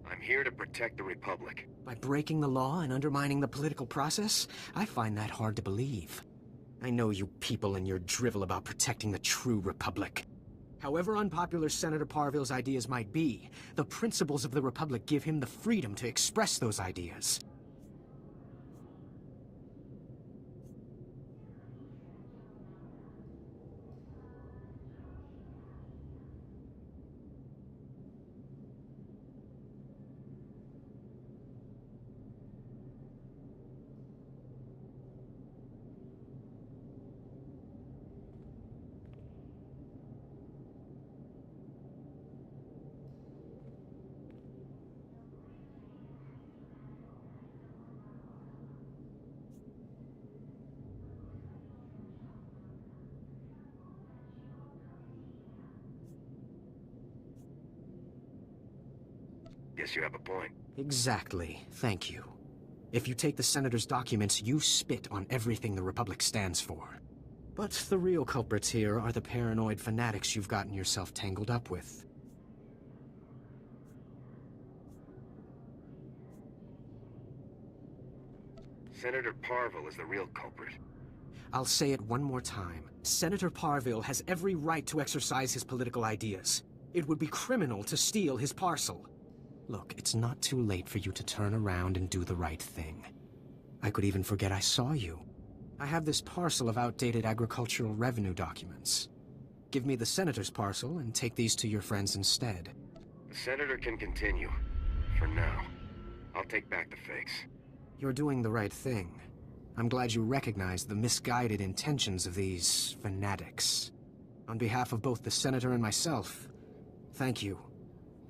I'm here to protect the Republic. By breaking the law and undermining the political process? I find that hard to believe. I know you people and your drivel about protecting the true Republic. However unpopular Senator Parville's ideas might be, the principles of the Republic give him the freedom to express those ideas. Guess you have a point. Exactly. Thank you. If you take the Senator's documents, you spit on everything the Republic stands for. But the real culprits here are the paranoid fanatics you've gotten yourself tangled up with. Senator Parville is the real culprit. I'll say it one more time. Senator Parville has every right to exercise his political ideas. It would be criminal to steal his parcel. Look, it's not too late for you to turn around and do the right thing. I could even forget I saw you. I have this parcel of outdated agricultural revenue documents. Give me the Senator's parcel and take these to your friends instead. The Senator can continue. For now. I'll take back the fakes. You're doing the right thing. I'm glad you recognize the misguided intentions of these fanatics. On behalf of both the Senator and myself, thank you,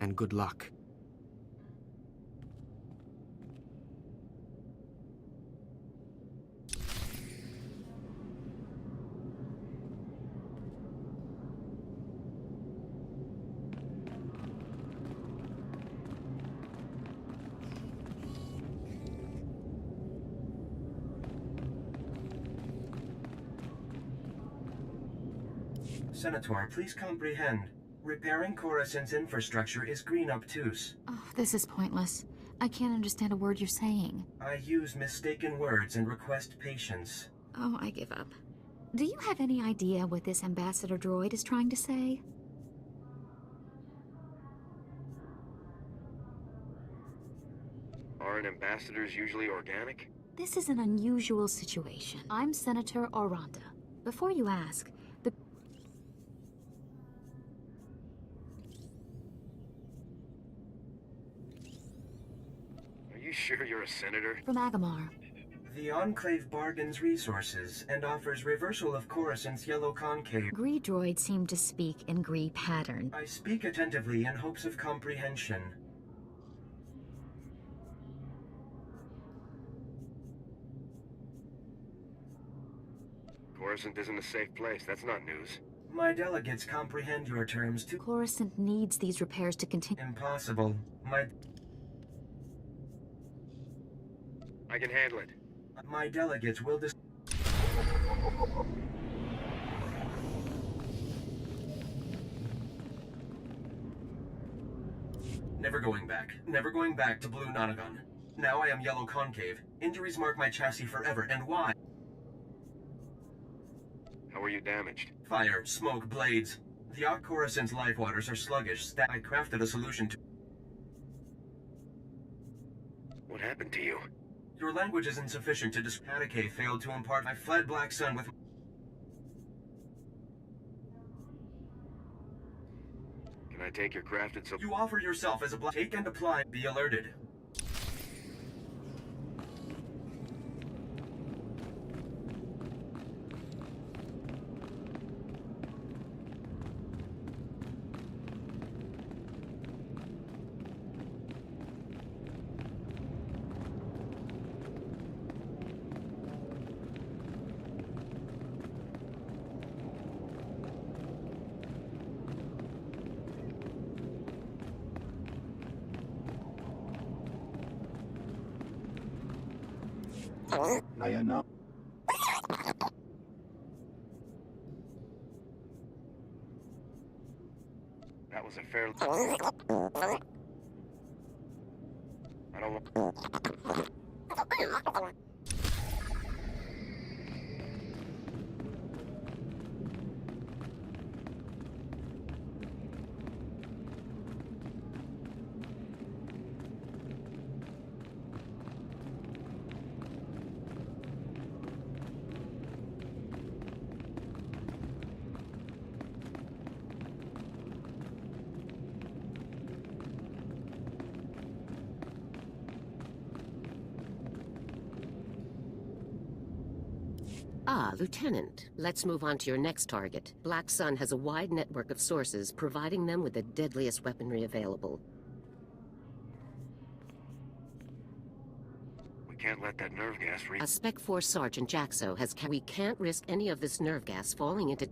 and good luck. Senator, please comprehend. Repairing Coruscant's infrastructure is green obtuse. Oh, this is pointless. I can't understand a word you're saying. I use mistaken words and request patience. Oh, I give up. Do you have any idea what this ambassador droid is trying to say? Aren't ambassadors usually organic? This is an unusual situation. I'm Senator Oranta. Before you ask, Are you sure you're a senator? from Agamar. The Enclave bargains resources and offers reversal of Coruscant's yellow concave. Gree droids seem to speak in Gree pattern. I speak attentively in hopes of comprehension. Coruscant isn't a safe place. That's not news. My delegates comprehend your terms too. Coruscant needs these repairs to continue. Impossible. I can handle it. My delegates will Never going back. Never going back to Blue Nonagon. Now I am Yellow Concave. Injuries mark my chassis forever, and why? How were you damaged? Fire, smoke, blades. The Coruscant's life waters are sluggish. I crafted a solution to... What happened to you? Your language is insufficient to describe. Atticay failed to impart my fled Black Sun with... Can I take your crafted so... You offer yourself as a black... Take and apply. Be alerted. No. That was a fair... I don't want... Ah, Lieutenant. Let's move on to your next target. Black Sun has a wide network of sources, providing them with the deadliest weaponry available. We can't let that nerve gas A Spec Force Sergeant Jaxo has... We can't risk any of this nerve gas falling into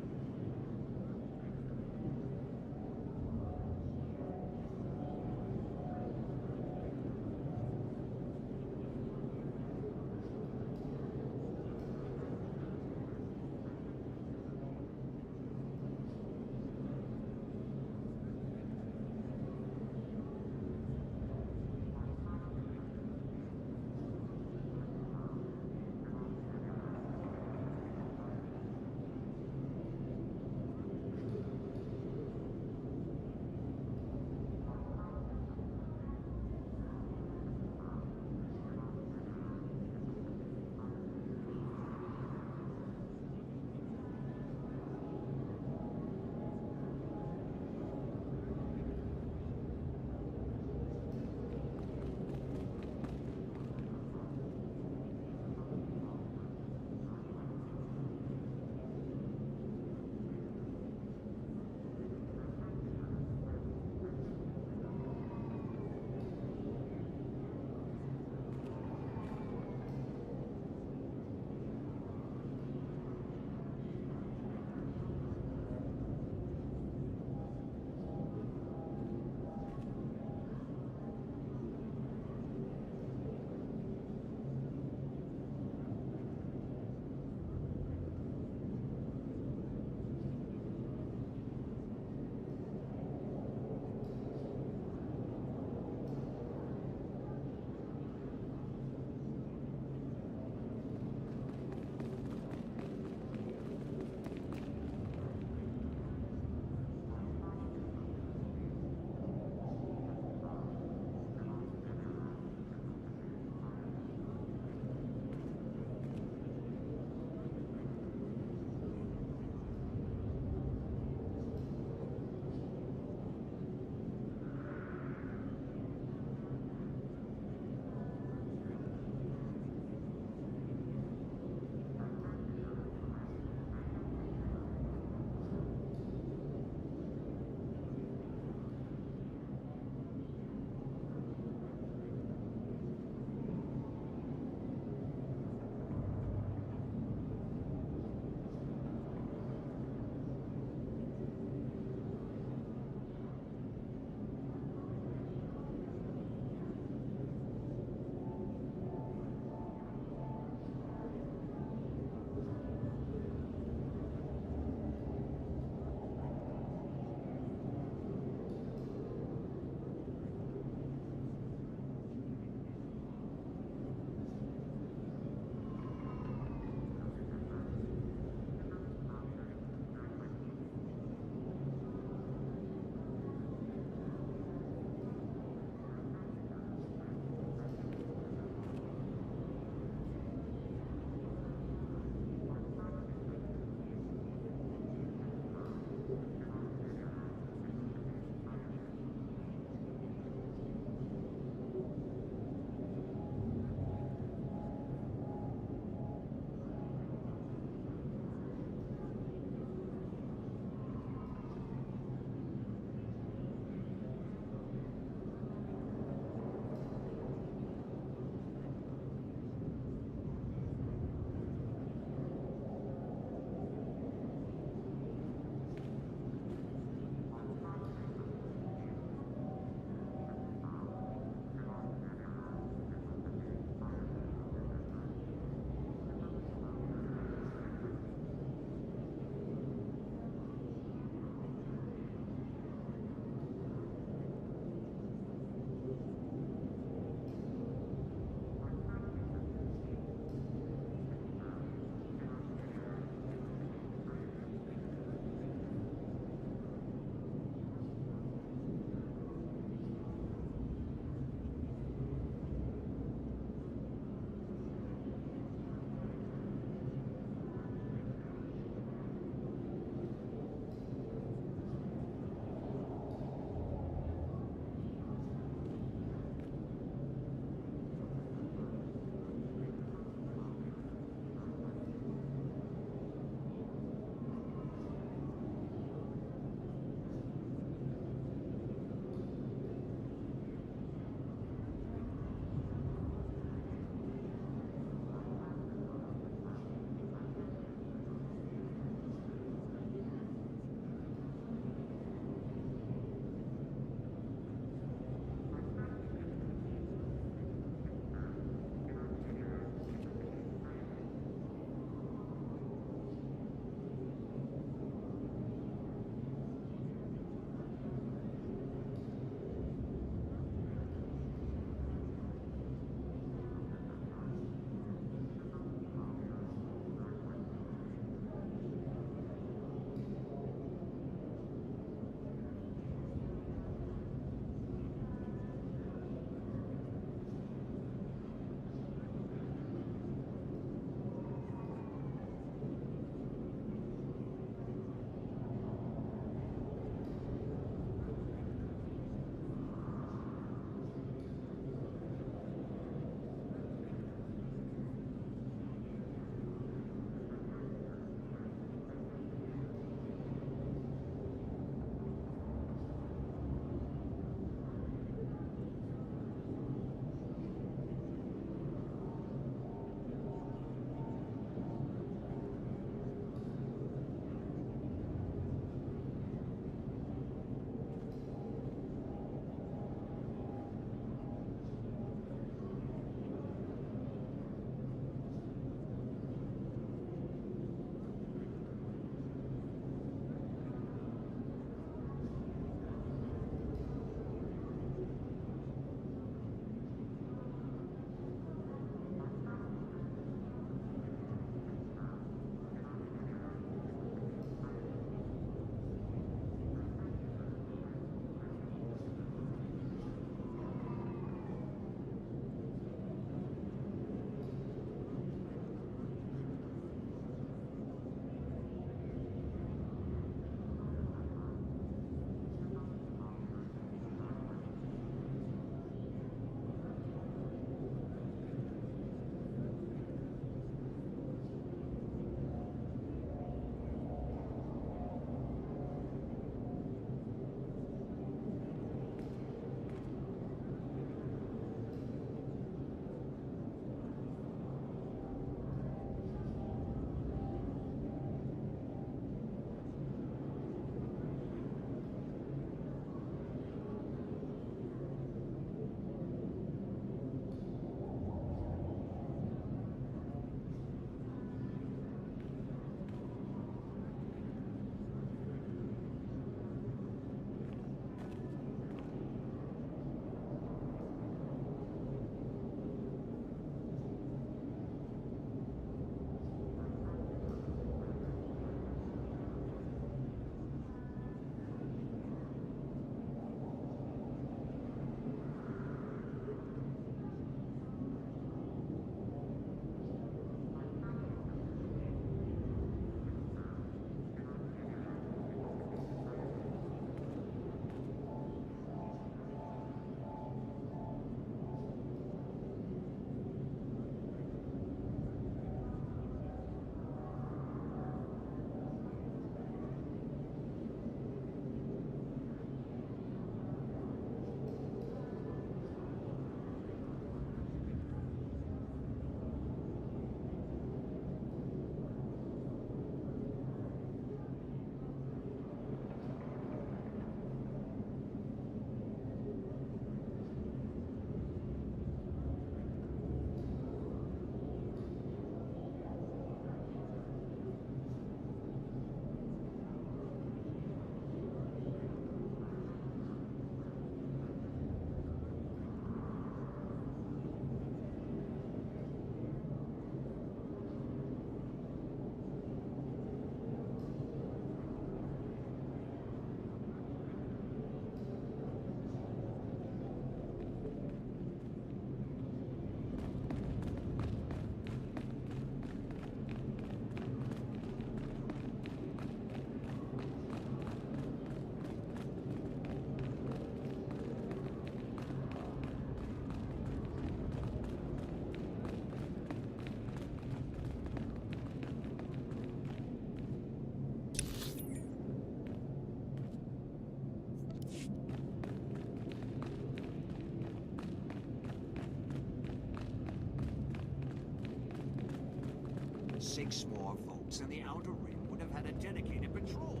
6 more votes, and the Outer Rim would have had a dedicated patrol.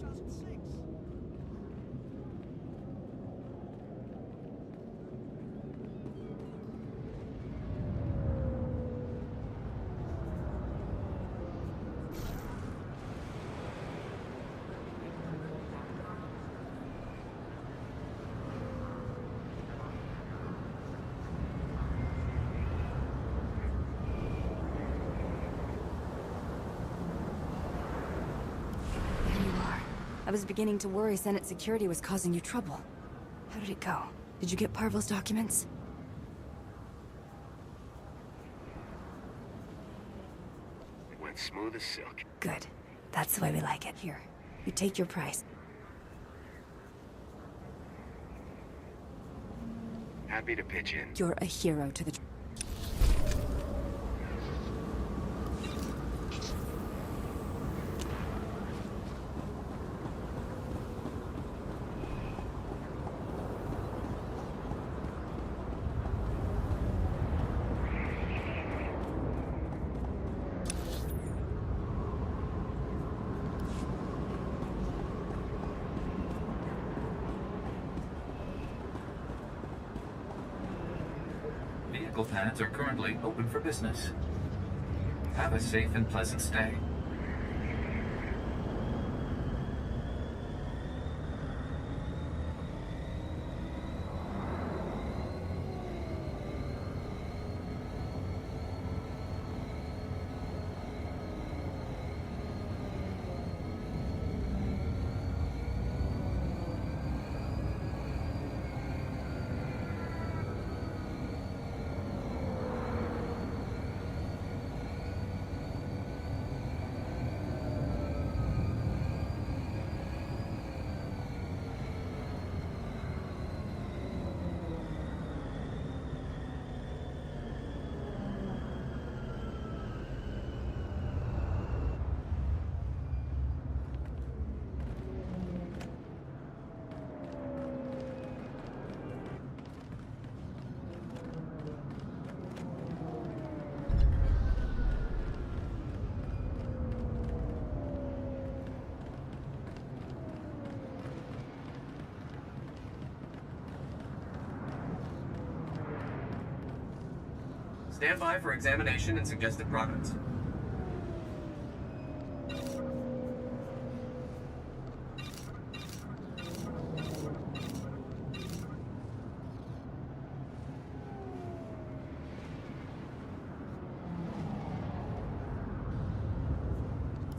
Just 6. I was beginning to worry Senate security was causing you trouble. How did it go? Did you get Parville's documents? It went smooth as silk. Good. That's the way we like it. Here, you take your price. Happy to pitch in. You're a hero to the... Vehicle pads are currently open for business. Have a safe and pleasant stay. Stand by for examination and suggested products.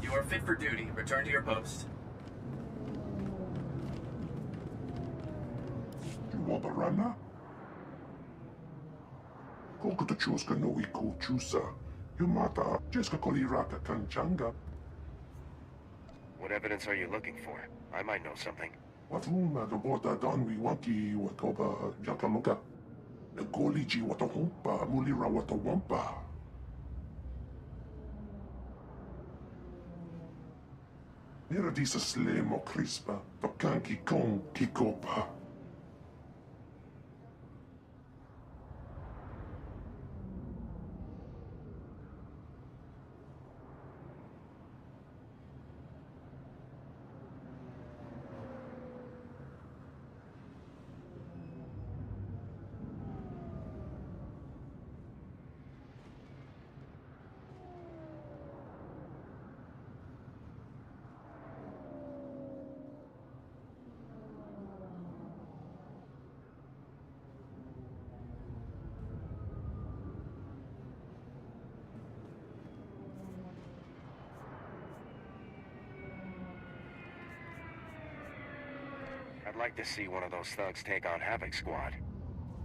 You are fit for duty. Return to your post. You want a runner? Koku to chuska no iku chusa. You mata jeska koliraka kanchanga. What evidence are you looking for? I might know something. What room the border don we wanki watoba jakaluka. The goliji wata humpa mulira wata wampa. Nera disa slemo crispa, tokanki kon kikopa. I'd like to see one of those thugs take on Havoc Squad.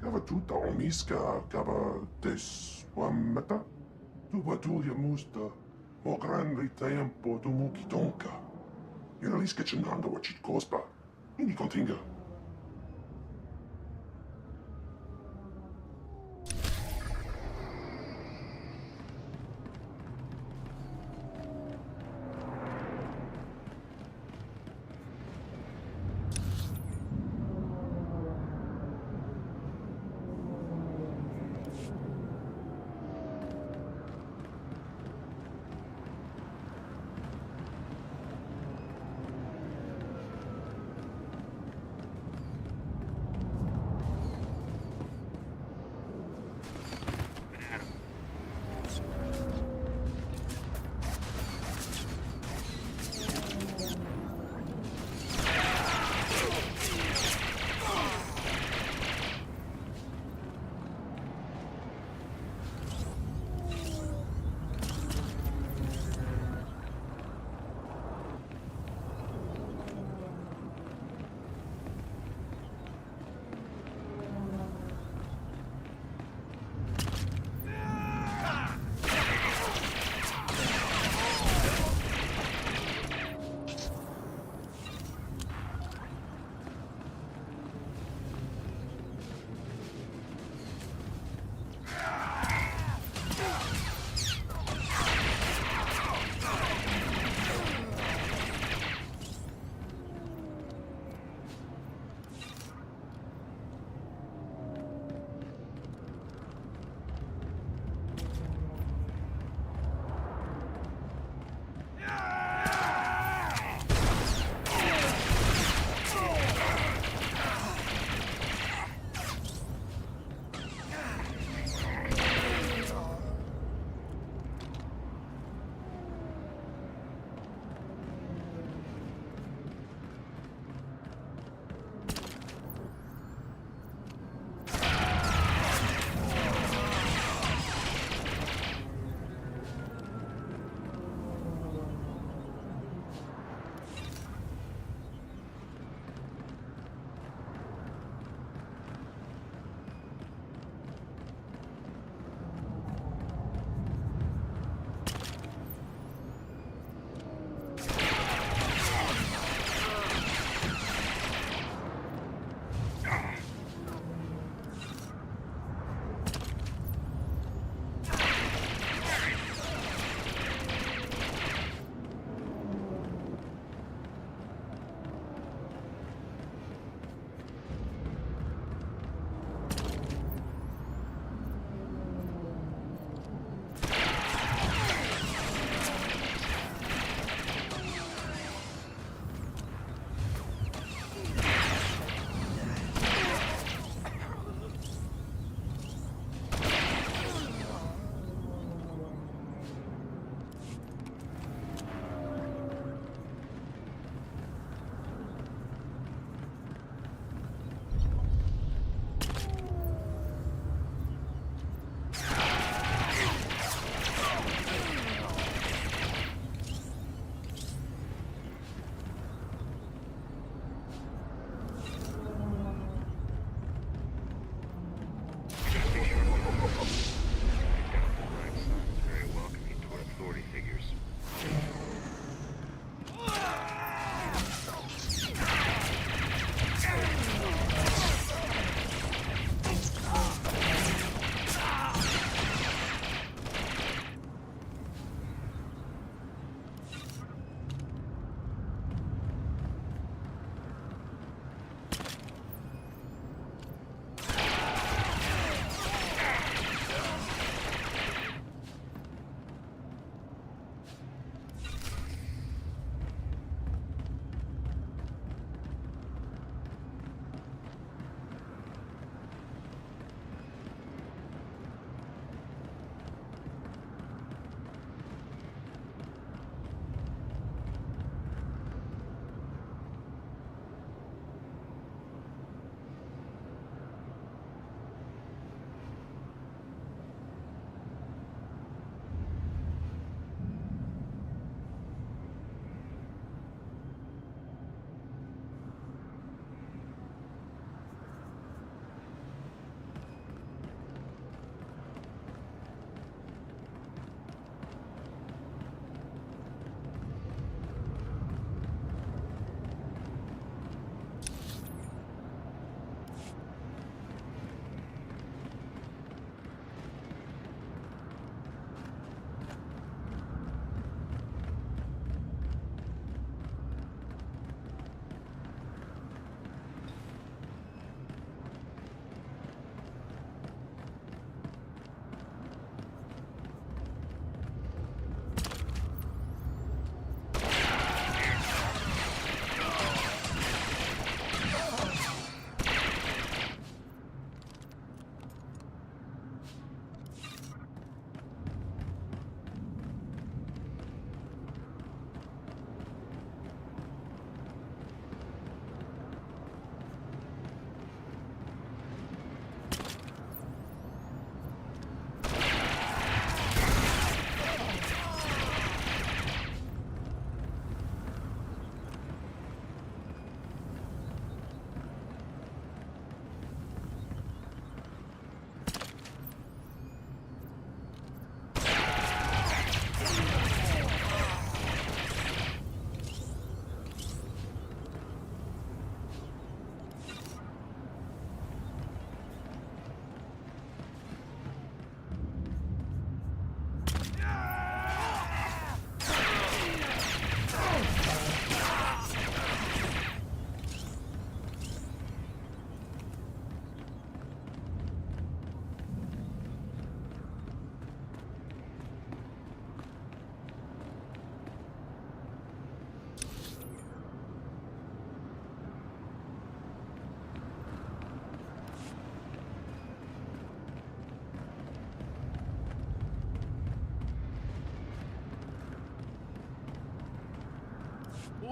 Gava tuta omiska, gava des wamata. Tu batulia musta, mo gran tempo tu muki tonka. Yunaliska chenanga wachit kospa. Ini kontinga.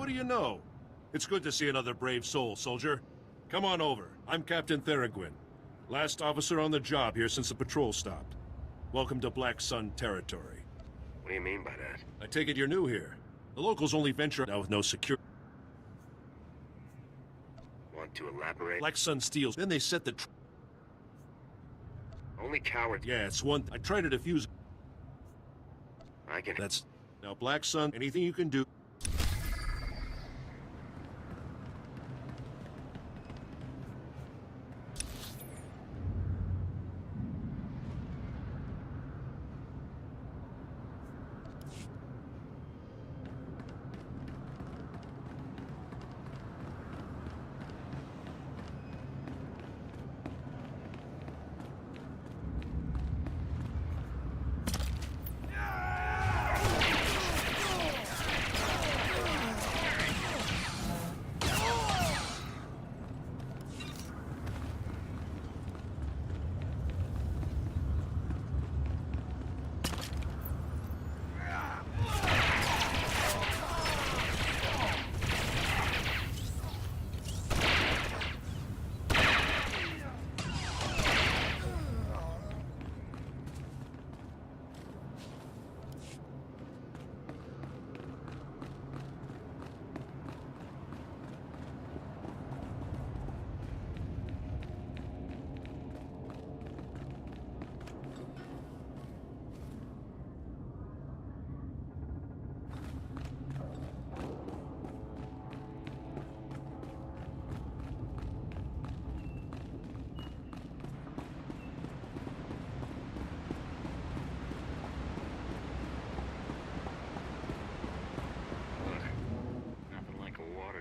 what do you know? It's good to see another brave soul, soldier. Come on over. I'm Captain Theraguin. Last officer on the job here since the patrol stopped. Welcome to Black Sun territory. What do you mean by that? I take it you're new here. The locals only venture now with no security. Want to elaborate? Black Sun steals, then they set the Only cowards. Yeah, it's one. I tried to defuse. I can. That's... Now, Black Sun, anything you can do...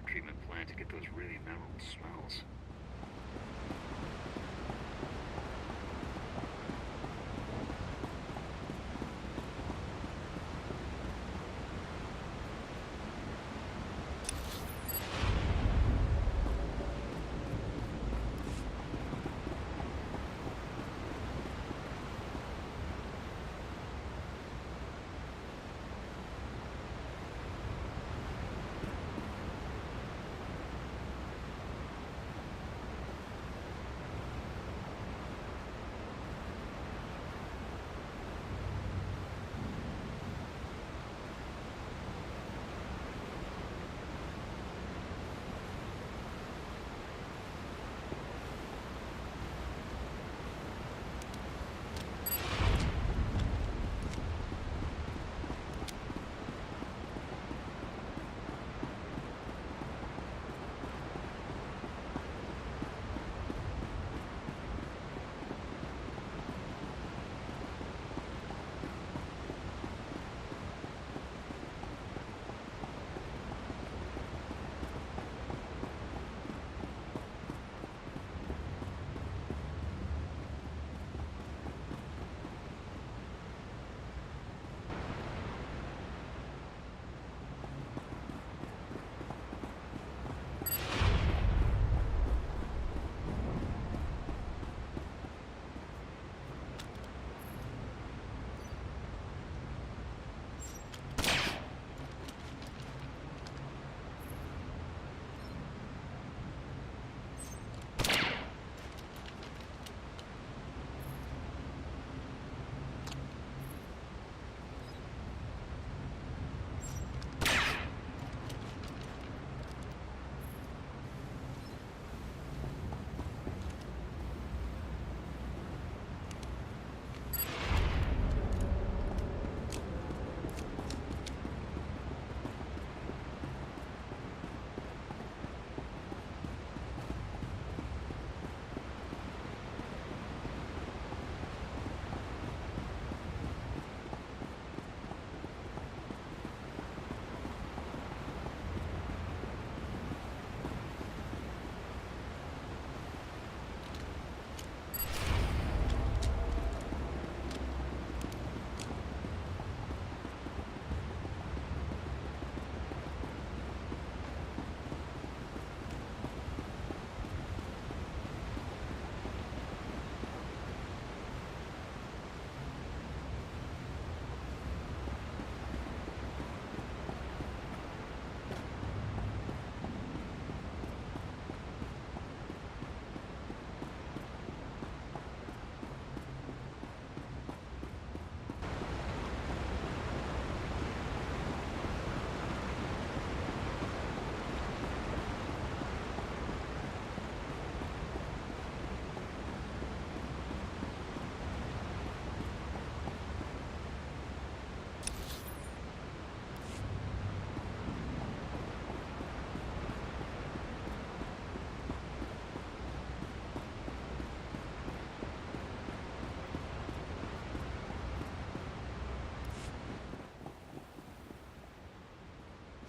Treatment plant to get those really memorable smells.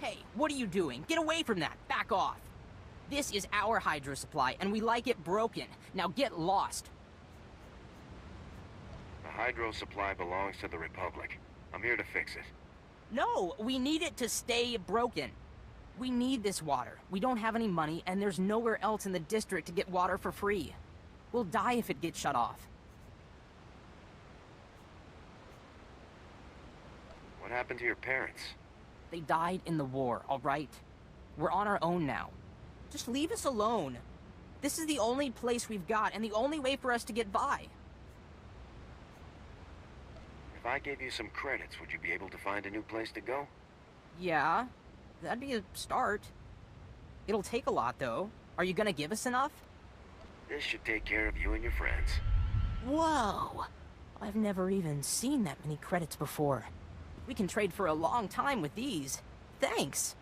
Hey, what are you doing? Get away from that. Back off. This is our hydro supply, and we like it broken. Now get lost. The hydro supply belongs to the Republic. I'm here to fix it. No, we need it to stay broken. We need this water. We don't have any money, and there's nowhere else in the district to get water for free. We'll die if it gets shut off. What happened to your parents? They died in the war, all right? We're on our own now. Just leave us alone. This is the only place we've got, and the only way for us to get by. If I gave you some credits, would you be able to find a new place to go? Yeah, that'd be a start. It'll take a lot, though. Are you gonna give us enough? This should take care of you and your friends. Whoa! I've never even seen that many credits before. We can trade for a long time with these. Thanks!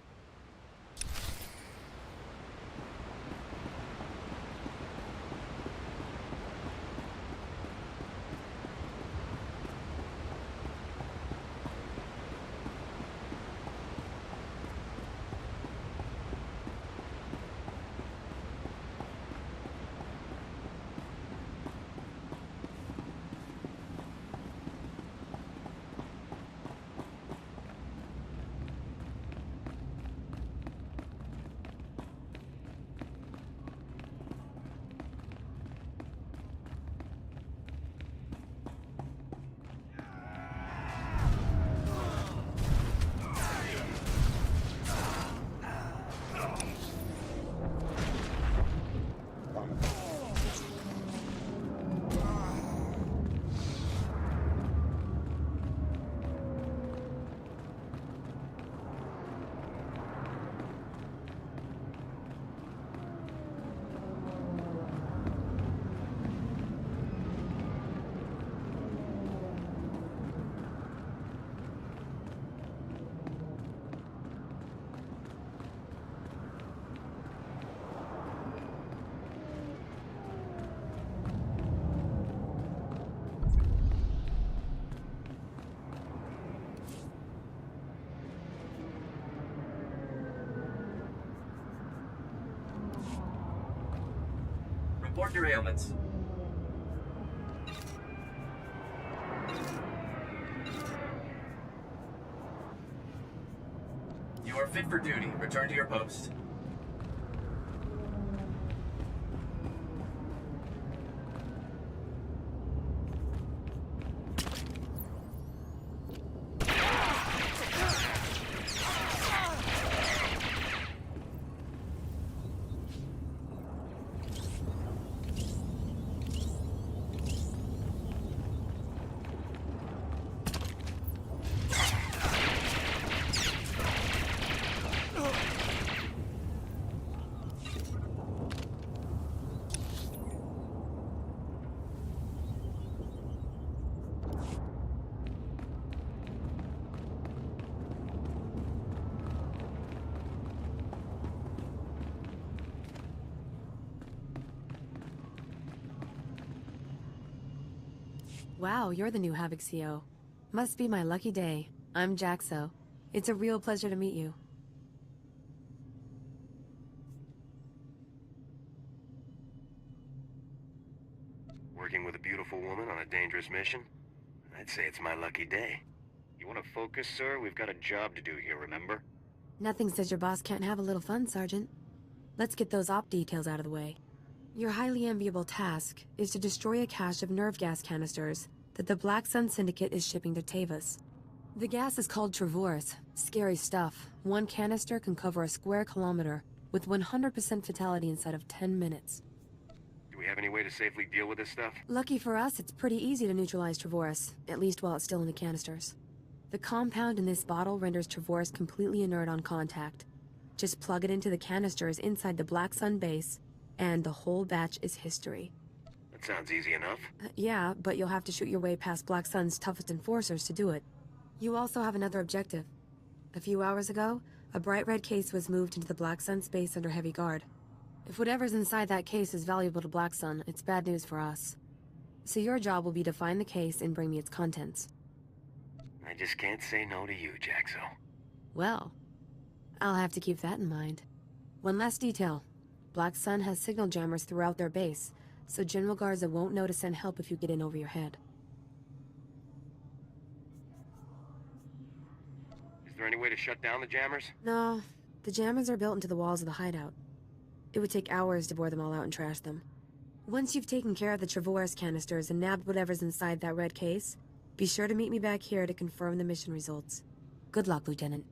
Report your ailments. You are fit for duty. Return to your post. Wow, you're the new Havoc CO. Must be my lucky day. I'm Jaxo. It's a real pleasure to meet you. Working with a beautiful woman on a dangerous mission? I'd say it's my lucky day. You want to focus, sir? We've got a job to do here, remember? Nothing says your boss can't have a little fun, Sergeant. Let's get those op details out of the way. Your highly enviable task is to destroy a cache of nerve gas canisters that the Black Sun Syndicate is shipping to Tavis. The gas is called Travorce. Scary stuff. One canister can cover a square kilometer with 100% fatality inside of 10 minutes. Do we have any way to safely deal with this stuff? Lucky for us, it's pretty easy to neutralize Travorce, at least while it's still in the canisters. The compound in this bottle renders Travorce completely inert on contact. Just plug it into the canisters inside the Black Sun base, and the whole batch is history. That sounds easy enough. Yeah, but you'll have to shoot your way past Black Sun's toughest enforcers to do it. You also have another objective. A few hours ago, a bright red case was moved into the Black Sun space under heavy guard. If whatever's inside that case is valuable to Black Sun, it's bad news for us. So your job will be to find the case and bring me its contents. I just can't say no to you, Jaxo. Well, I'll have to keep that in mind. One last detail. Black Sun has signal jammers throughout their base, so General Garza won't know to send help if you get in over your head. Is there any way to shut down the jammers? No, the jammers are built into the walls of the hideout. It would take hours to bore them all out and trash them. Once you've taken care of the Travorus canisters and nabbed whatever's inside that red case, be sure to meet me back here to confirm the mission results. Good luck, Lieutenant.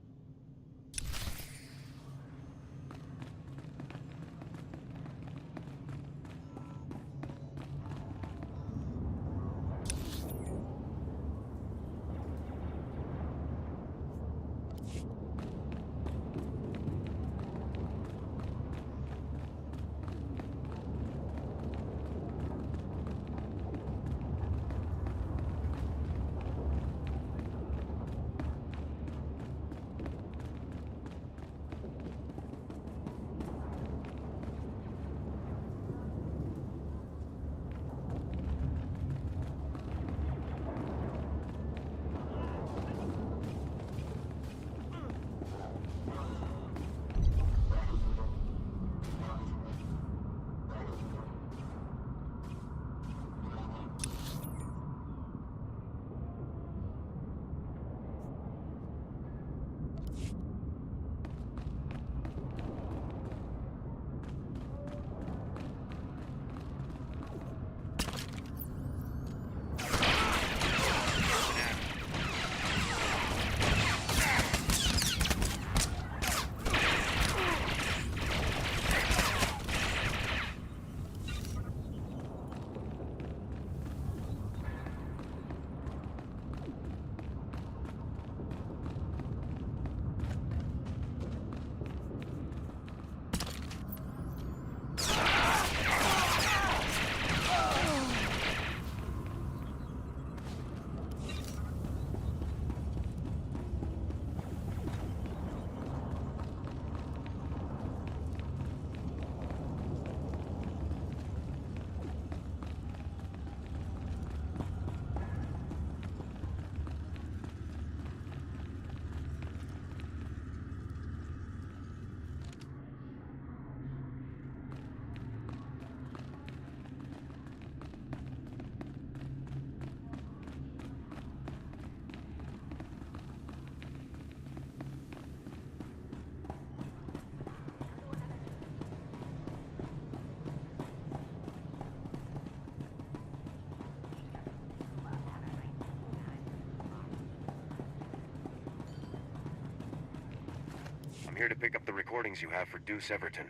I'm here to pick up the recordings you have for Deuce Everton.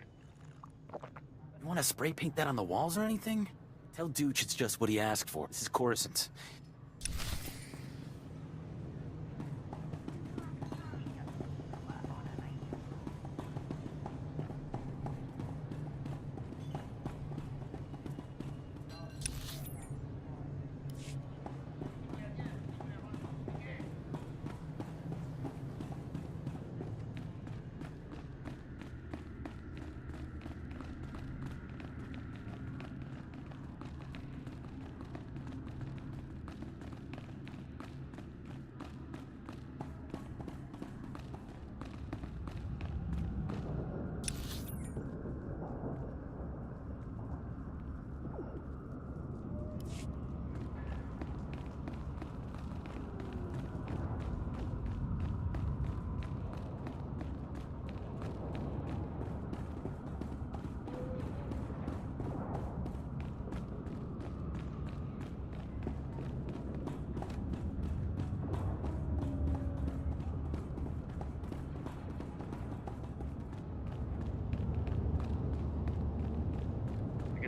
You want to spray paint that on the walls or anything? Tell Dooch it's just what he asked for. This is Coruscant.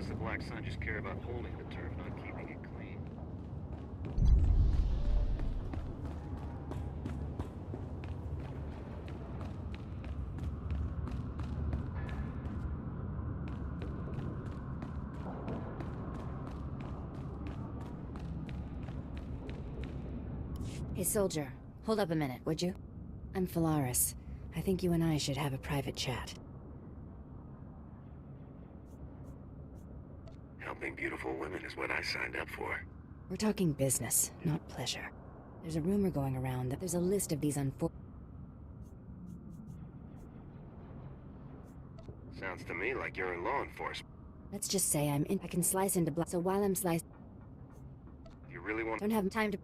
The Black Sun just care about holding the turf, not keeping it clean. Hey, soldier. Hold up a minute, would you? I'm Phalaris. I think you and I should have a private chat. Helping beautiful women is what I signed up for. We're talking business, not pleasure. There's a rumor going around that there's a list of these Sounds to me like you're in law enforcement. Let's just say I can slice into blood. So while I'm sliced, You really want... don't have time to...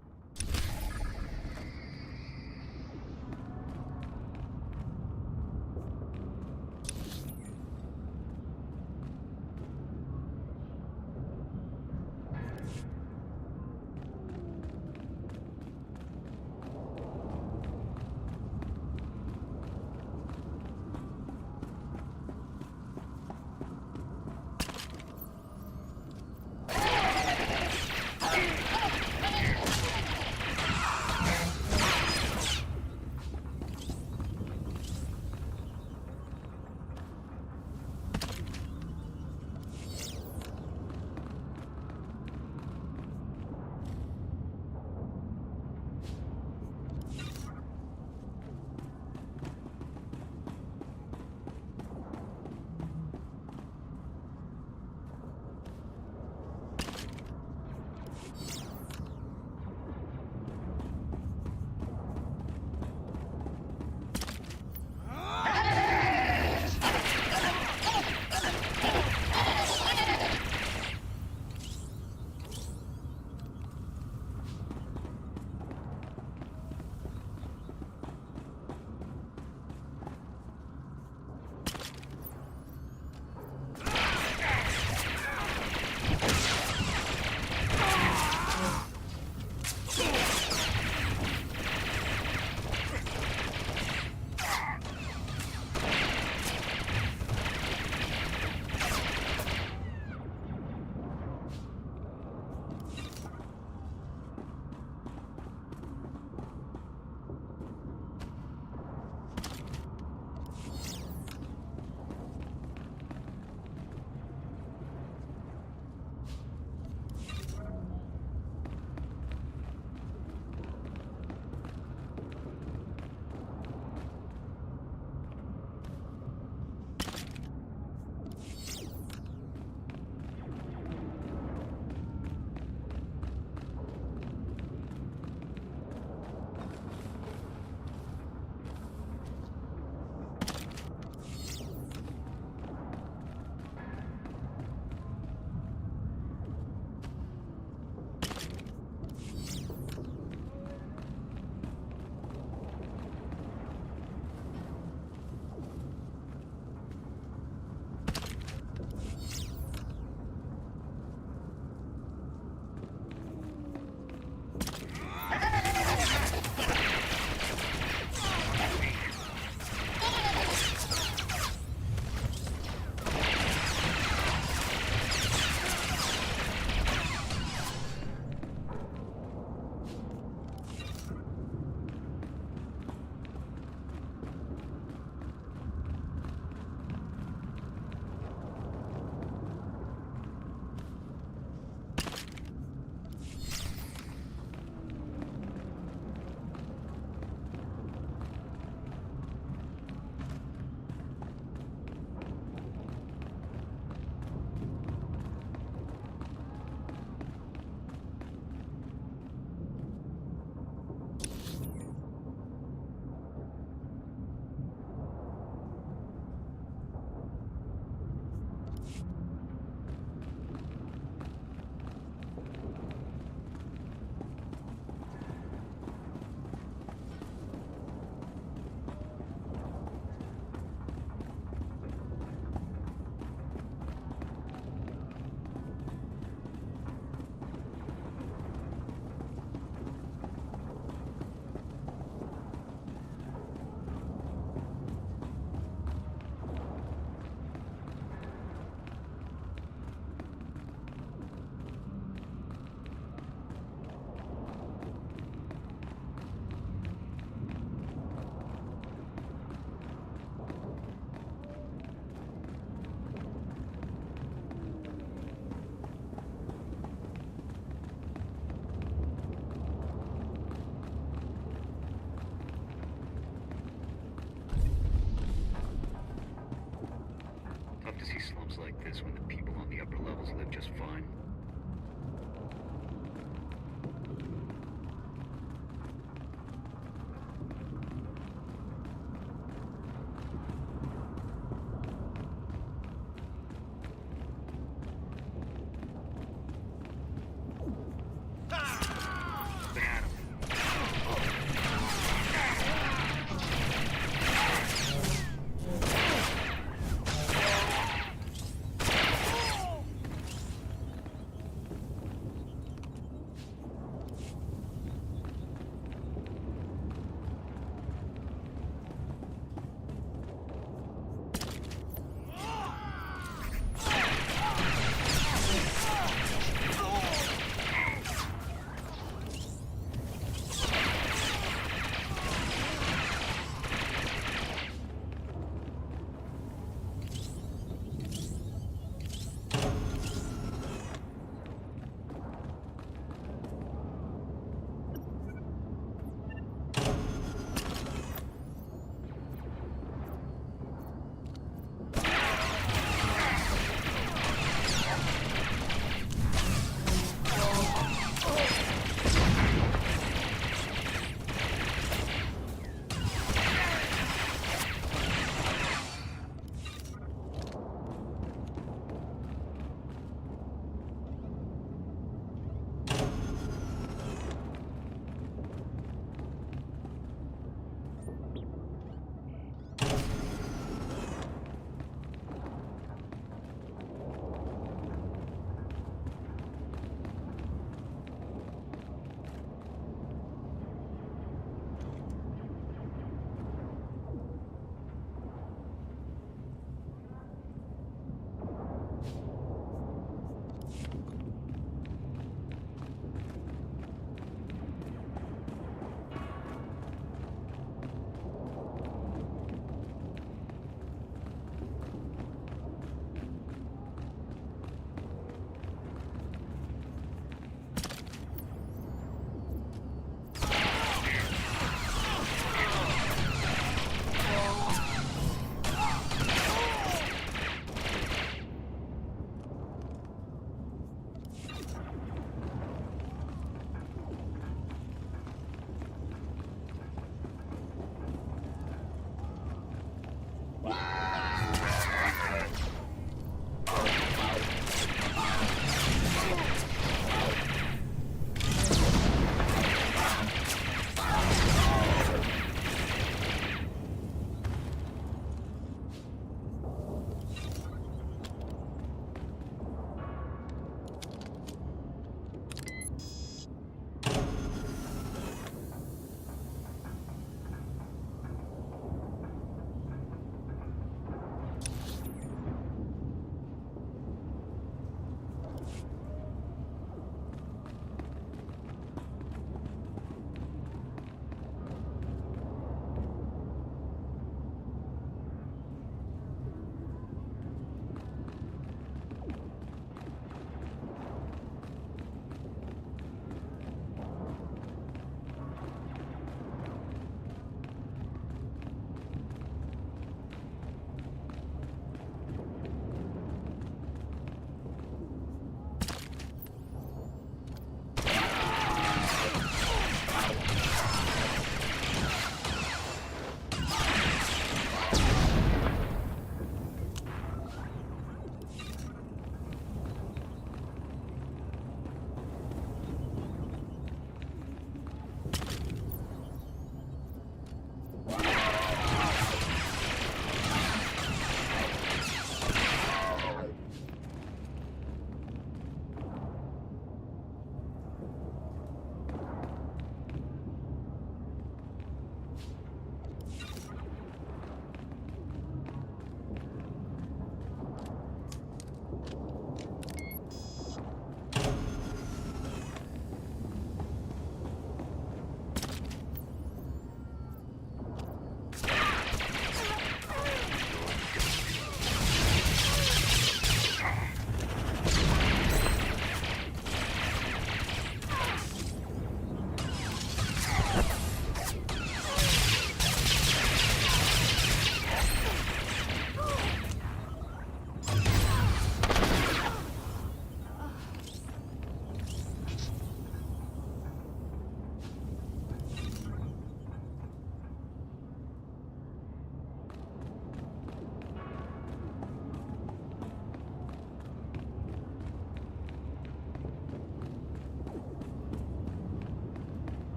like this when the people on the upper levels live just fine.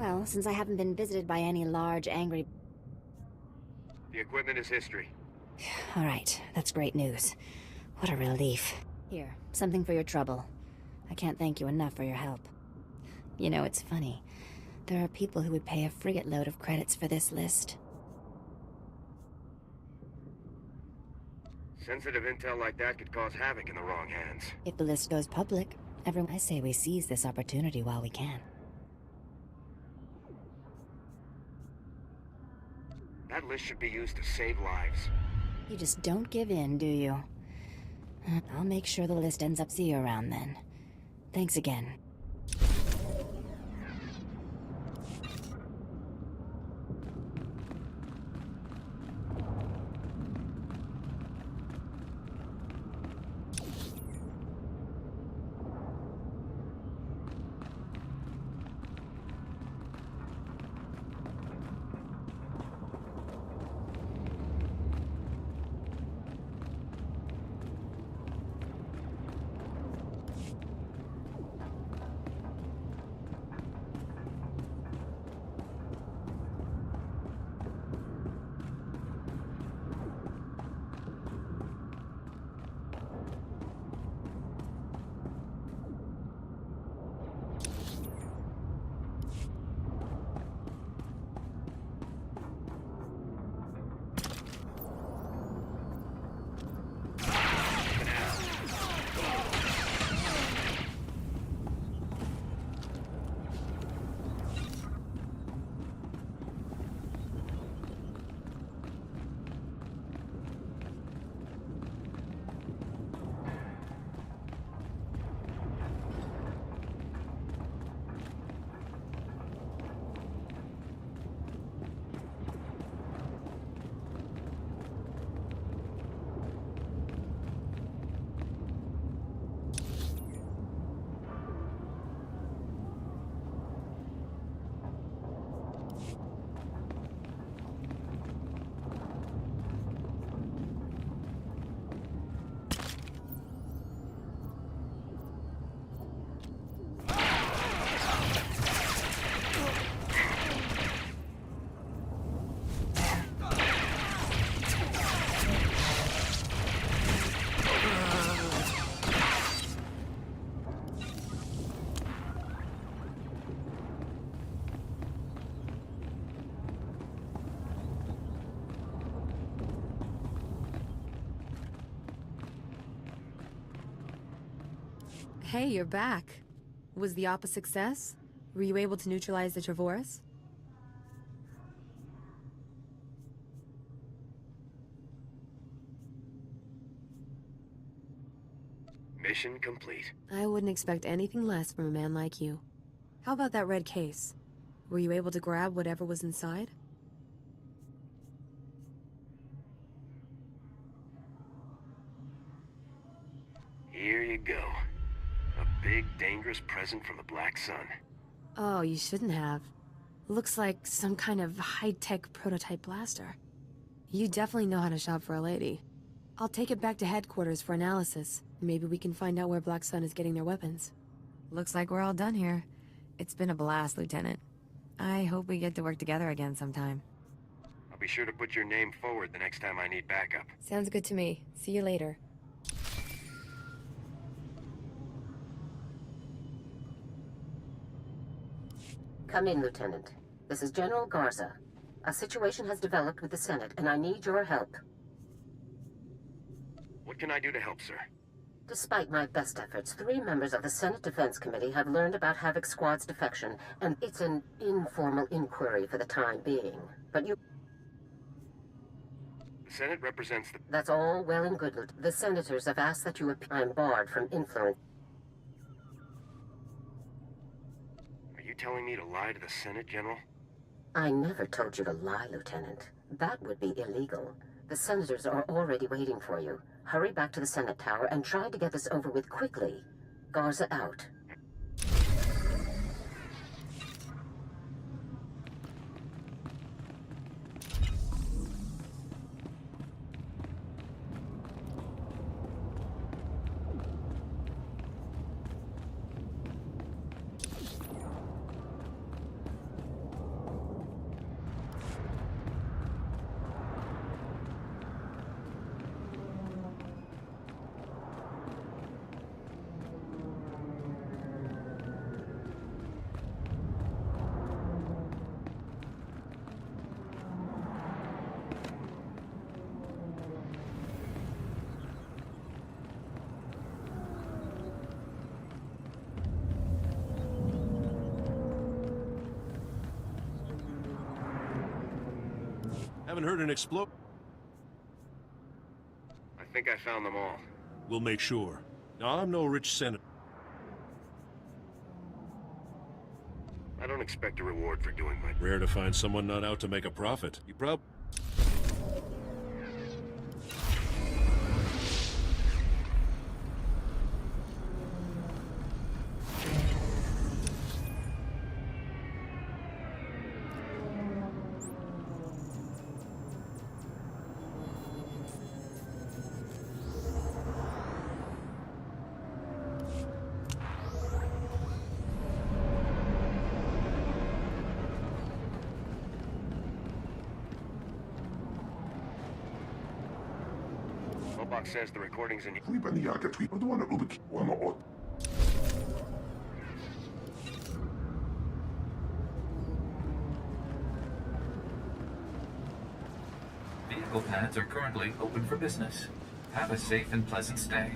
Well, since I haven't been visited by any large, angry... The equipment is history. All right, that's great news. What a relief. Here, something for your trouble. I can't thank you enough for your help. You know, it's funny. There are people who would pay a frigate load of credits for this list. Sensitive intel like that could cause havoc in the wrong hands. If the list goes public, I say we seize this opportunity while we can. That list should be used to save lives. You just don't give in, do you? I'll make sure the list ends up see you around then. Thanks again. Hey, you're back. Was the op a success? Were you able to neutralize the Trevorus? Mission complete. I wouldn't expect anything less from a man like you. How about that red case? Were you able to grab whatever was inside? Here you go. A big, dangerous present from the Black Sun. Oh, you shouldn't have. Looks like some kind of high-tech prototype blaster. You definitely know how to shop for a lady. I'll take it back to headquarters for analysis. Maybe we can find out where Black Sun is getting their weapons. Looks like we're all done here. It's been a blast, Lieutenant. I hope we get to work together again sometime. I'll be sure to put your name forward the next time I need backup. Sounds good to me. See you later. Come in, Lieutenant. This is General Garza. A situation has developed with the Senate, and I need your help. What can I do to help, sir? Despite my best efforts, 3 members of the Senate Defense Committee have learned about Havoc Squad's defection, and it's an informal inquiry for the time being. But you... The Senate represents the... That's all well and good, Lieutenant. The senators have asked that you appear. I'm barred from influence. Are you telling me to lie to the Senate, General? I never told you to lie, Lieutenant. That would be illegal. The senators are already waiting for you. Hurry back to the Senate Tower and try to get this over with quickly. Garza out. Haven't heard an explode. I think I found them all. We'll make sure. Now, I'm no rich senator. I don't expect a reward for doing my... Rare to find someone not out to make a profit. You Box says the recording's in here. Vehicle pads are currently open for business. Have a safe and pleasant stay.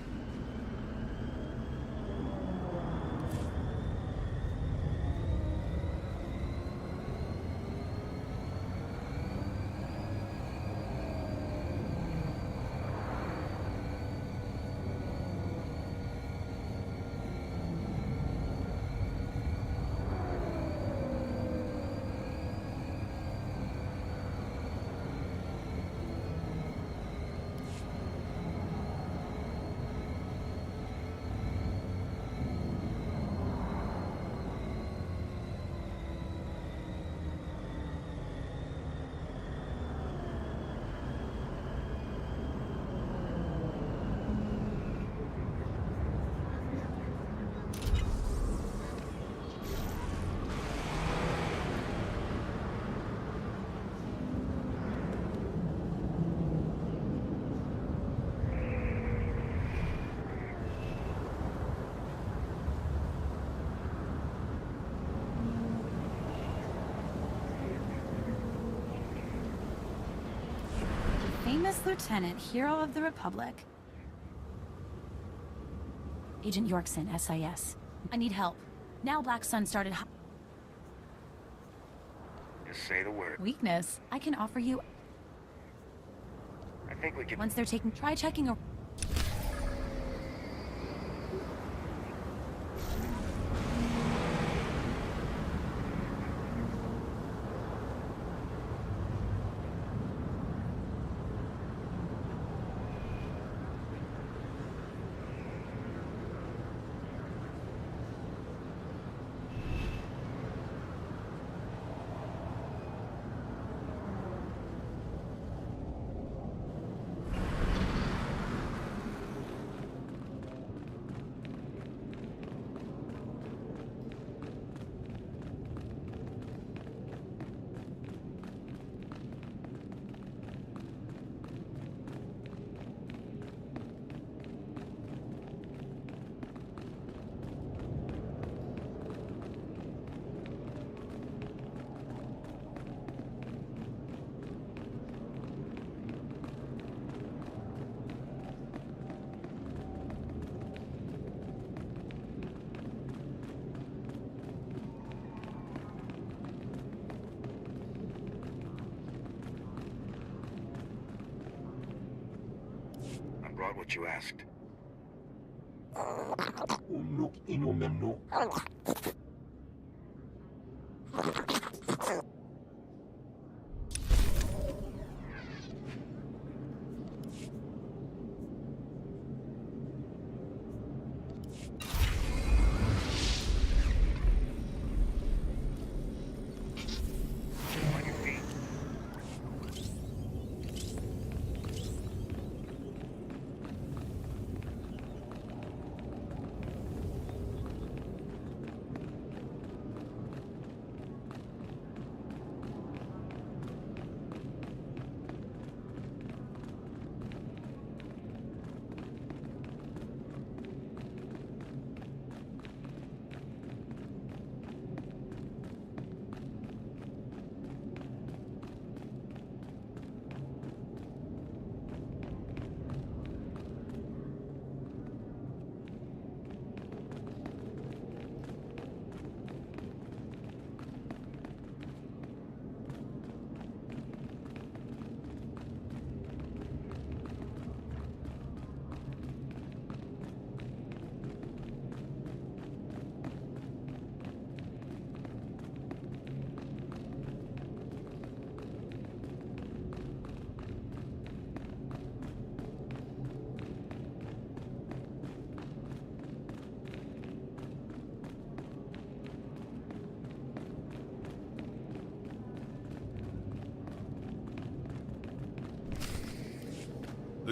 Famous Lieutenant, Hero of the Republic. Agent Yorkson, SIS. I need help. Now Black Sun started... Just say the word. Weakness. I can offer you... I think we can... Once they're taking... Try checking a... Brought what you asked.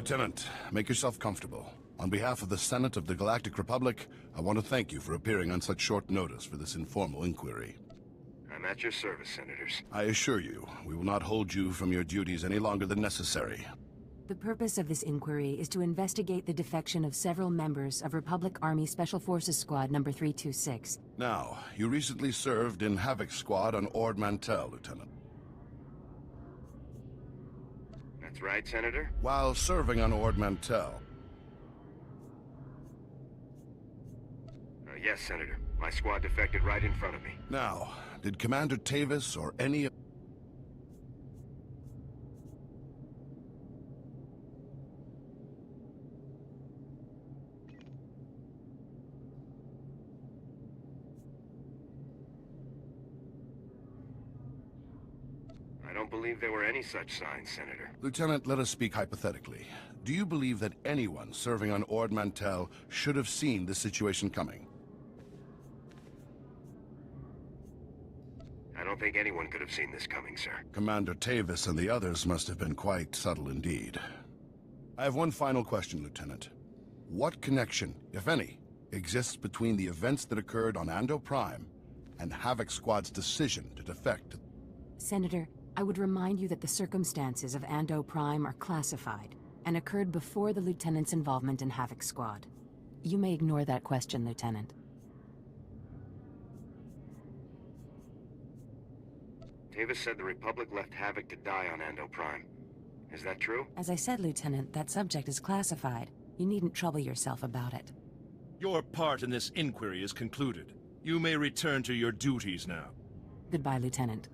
Lieutenant, make yourself comfortable. On behalf of the Senate of the Galactic Republic, I want to thank you for appearing on such short notice for this informal inquiry. I'm at your service, Senators. I assure you, we will not hold you from your duties any longer than necessary. The purpose of this inquiry is to investigate the defection of several members of Republic Army Special Forces Squad number 326. Now, you recently served in Havoc Squad on Ord Mantell, Lieutenant. That's right, Senator? While serving on Ord Mantell. Yes, Senator. My squad defected right in front of me. Now, did Commander Tavis or any... I don't believe there were any such signs, Senator. Lieutenant, let us speak hypothetically. Do you believe that anyone serving on Ord Mantell should have seen this situation coming? I don't think anyone could have seen this coming, sir. Commander Tavis and the others must have been quite subtle indeed. I have one final question, Lieutenant. What connection, if any, exists between the events that occurred on Ando Prime and Havoc Squad's decision to defect? Senator, I would remind you that the circumstances of Ando Prime are classified and occurred before the Lieutenant's involvement in Havoc Squad. You may ignore that question, Lieutenant. Tavis said the Republic left Havoc to die on Ando Prime. Is that true? As I said, Lieutenant, that subject is classified. You needn't trouble yourself about it. Your part in this inquiry is concluded. You may return to your duties now. Goodbye, Lieutenant.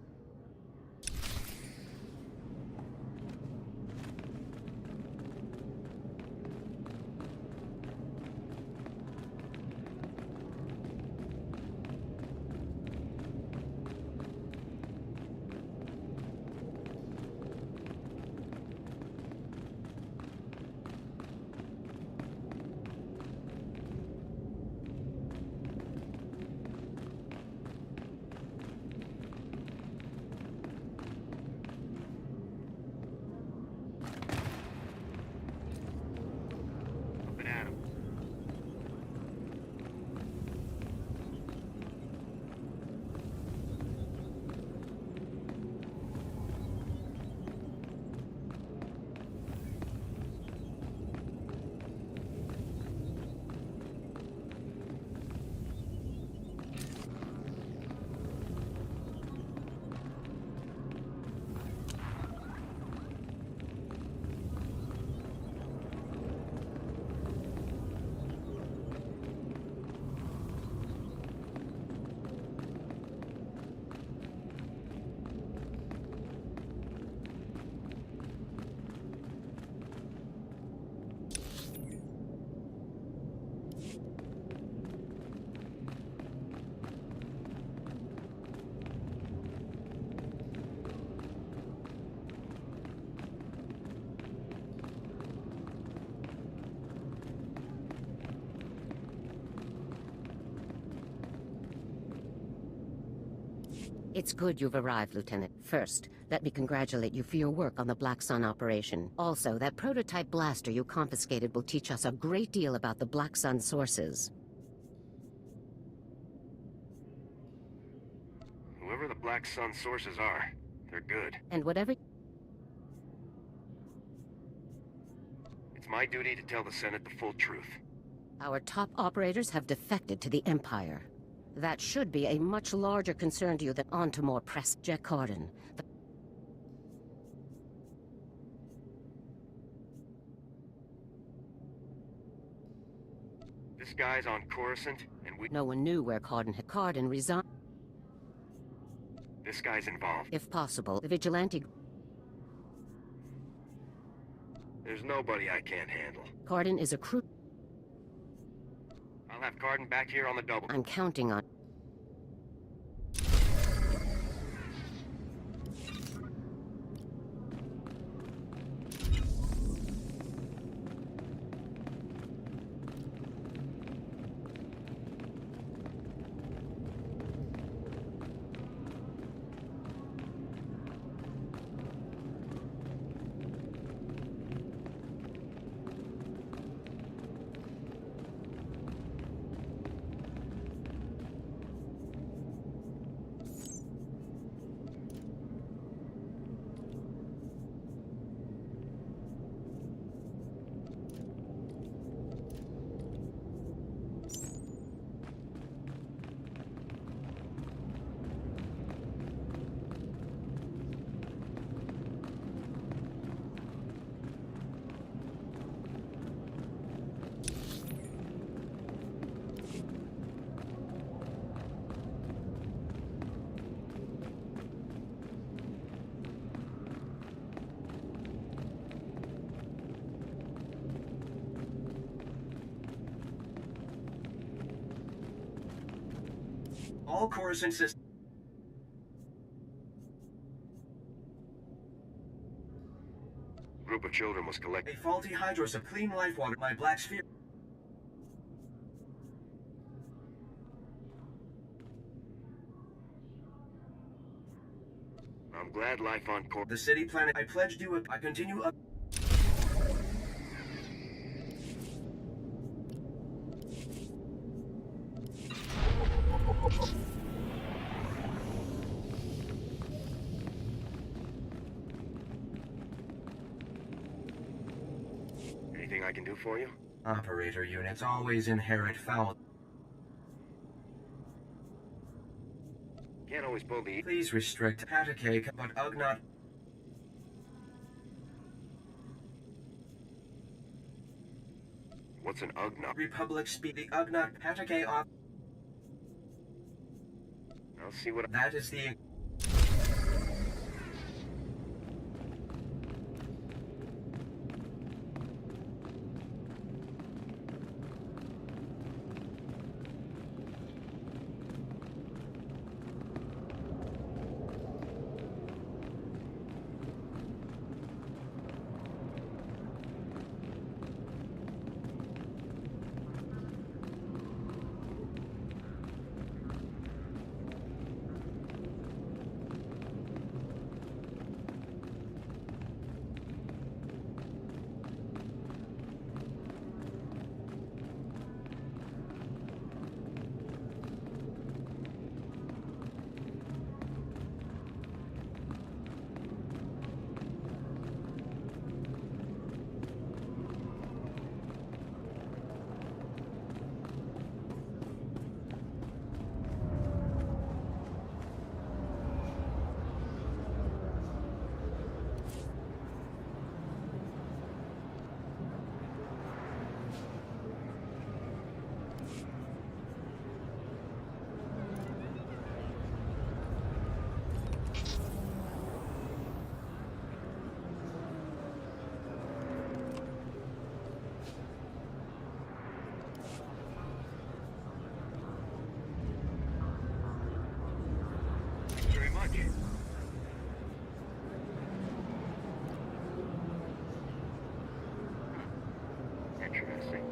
It's good you've arrived, Lieutenant. First, let me congratulate you for your work on the Black Sun operation. Also, that prototype blaster you confiscated will teach us a great deal about the Black Sun sources. Whoever the Black Sun sources are, they're good. And whatever... It's my duty to tell the Senate the full truth. Our top operators have defected to the Empire. That should be a much larger concern to you than onto more press. Jack Corden. This guy's on Coruscant, and we... No one knew where Corden had. Corden resigned. This guy's involved. If possible, the vigilante... There's nobody I can't handle. Corden is a crew... I'll have Cardin back here on the double. I'm counting on... All Coruscant systems. Group of children was collecting A faulty hydros of clean life water. My black sphere. I'm glad life on Cor— The city planet. I pledged you. I continue up. Anything I can do for you? Operator units always inherit foul. Can't always pull the— Please restrict Patacake, but Ugnaught. What's an Ugnaught? Republic speed. The Ugnaught Patacake off. I'll see what— That is the... Interesting.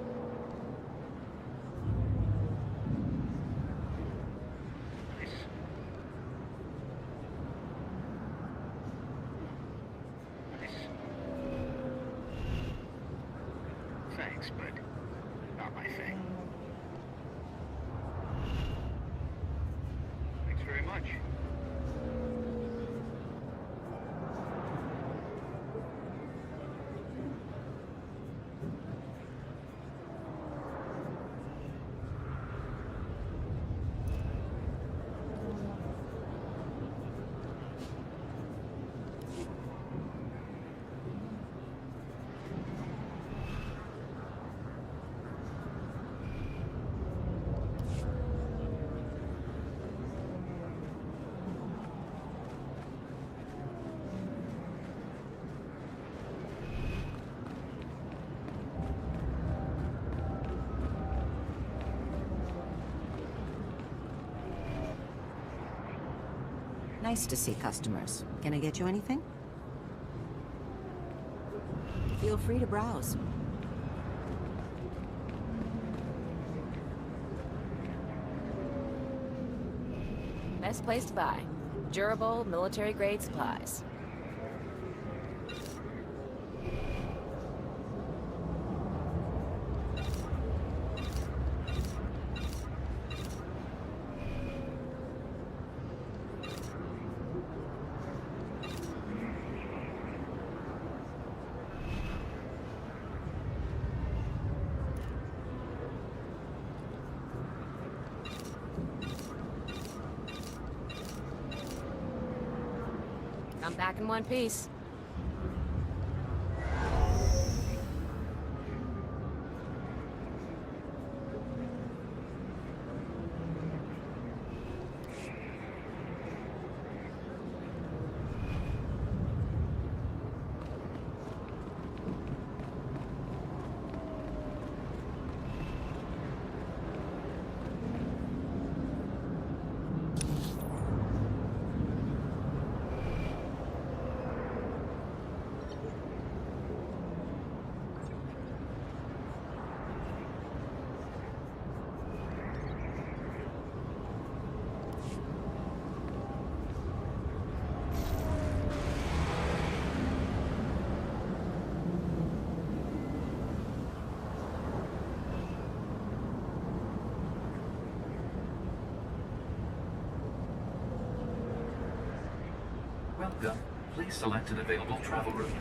Nice. Nice. Thanks, but not my thing. Thanks very much. Nice to see customers. Can I get you anything? Feel free to browse. Best place to buy. Durable, military-grade supplies. I'm back in one piece. Welcome. Please select an available travel route.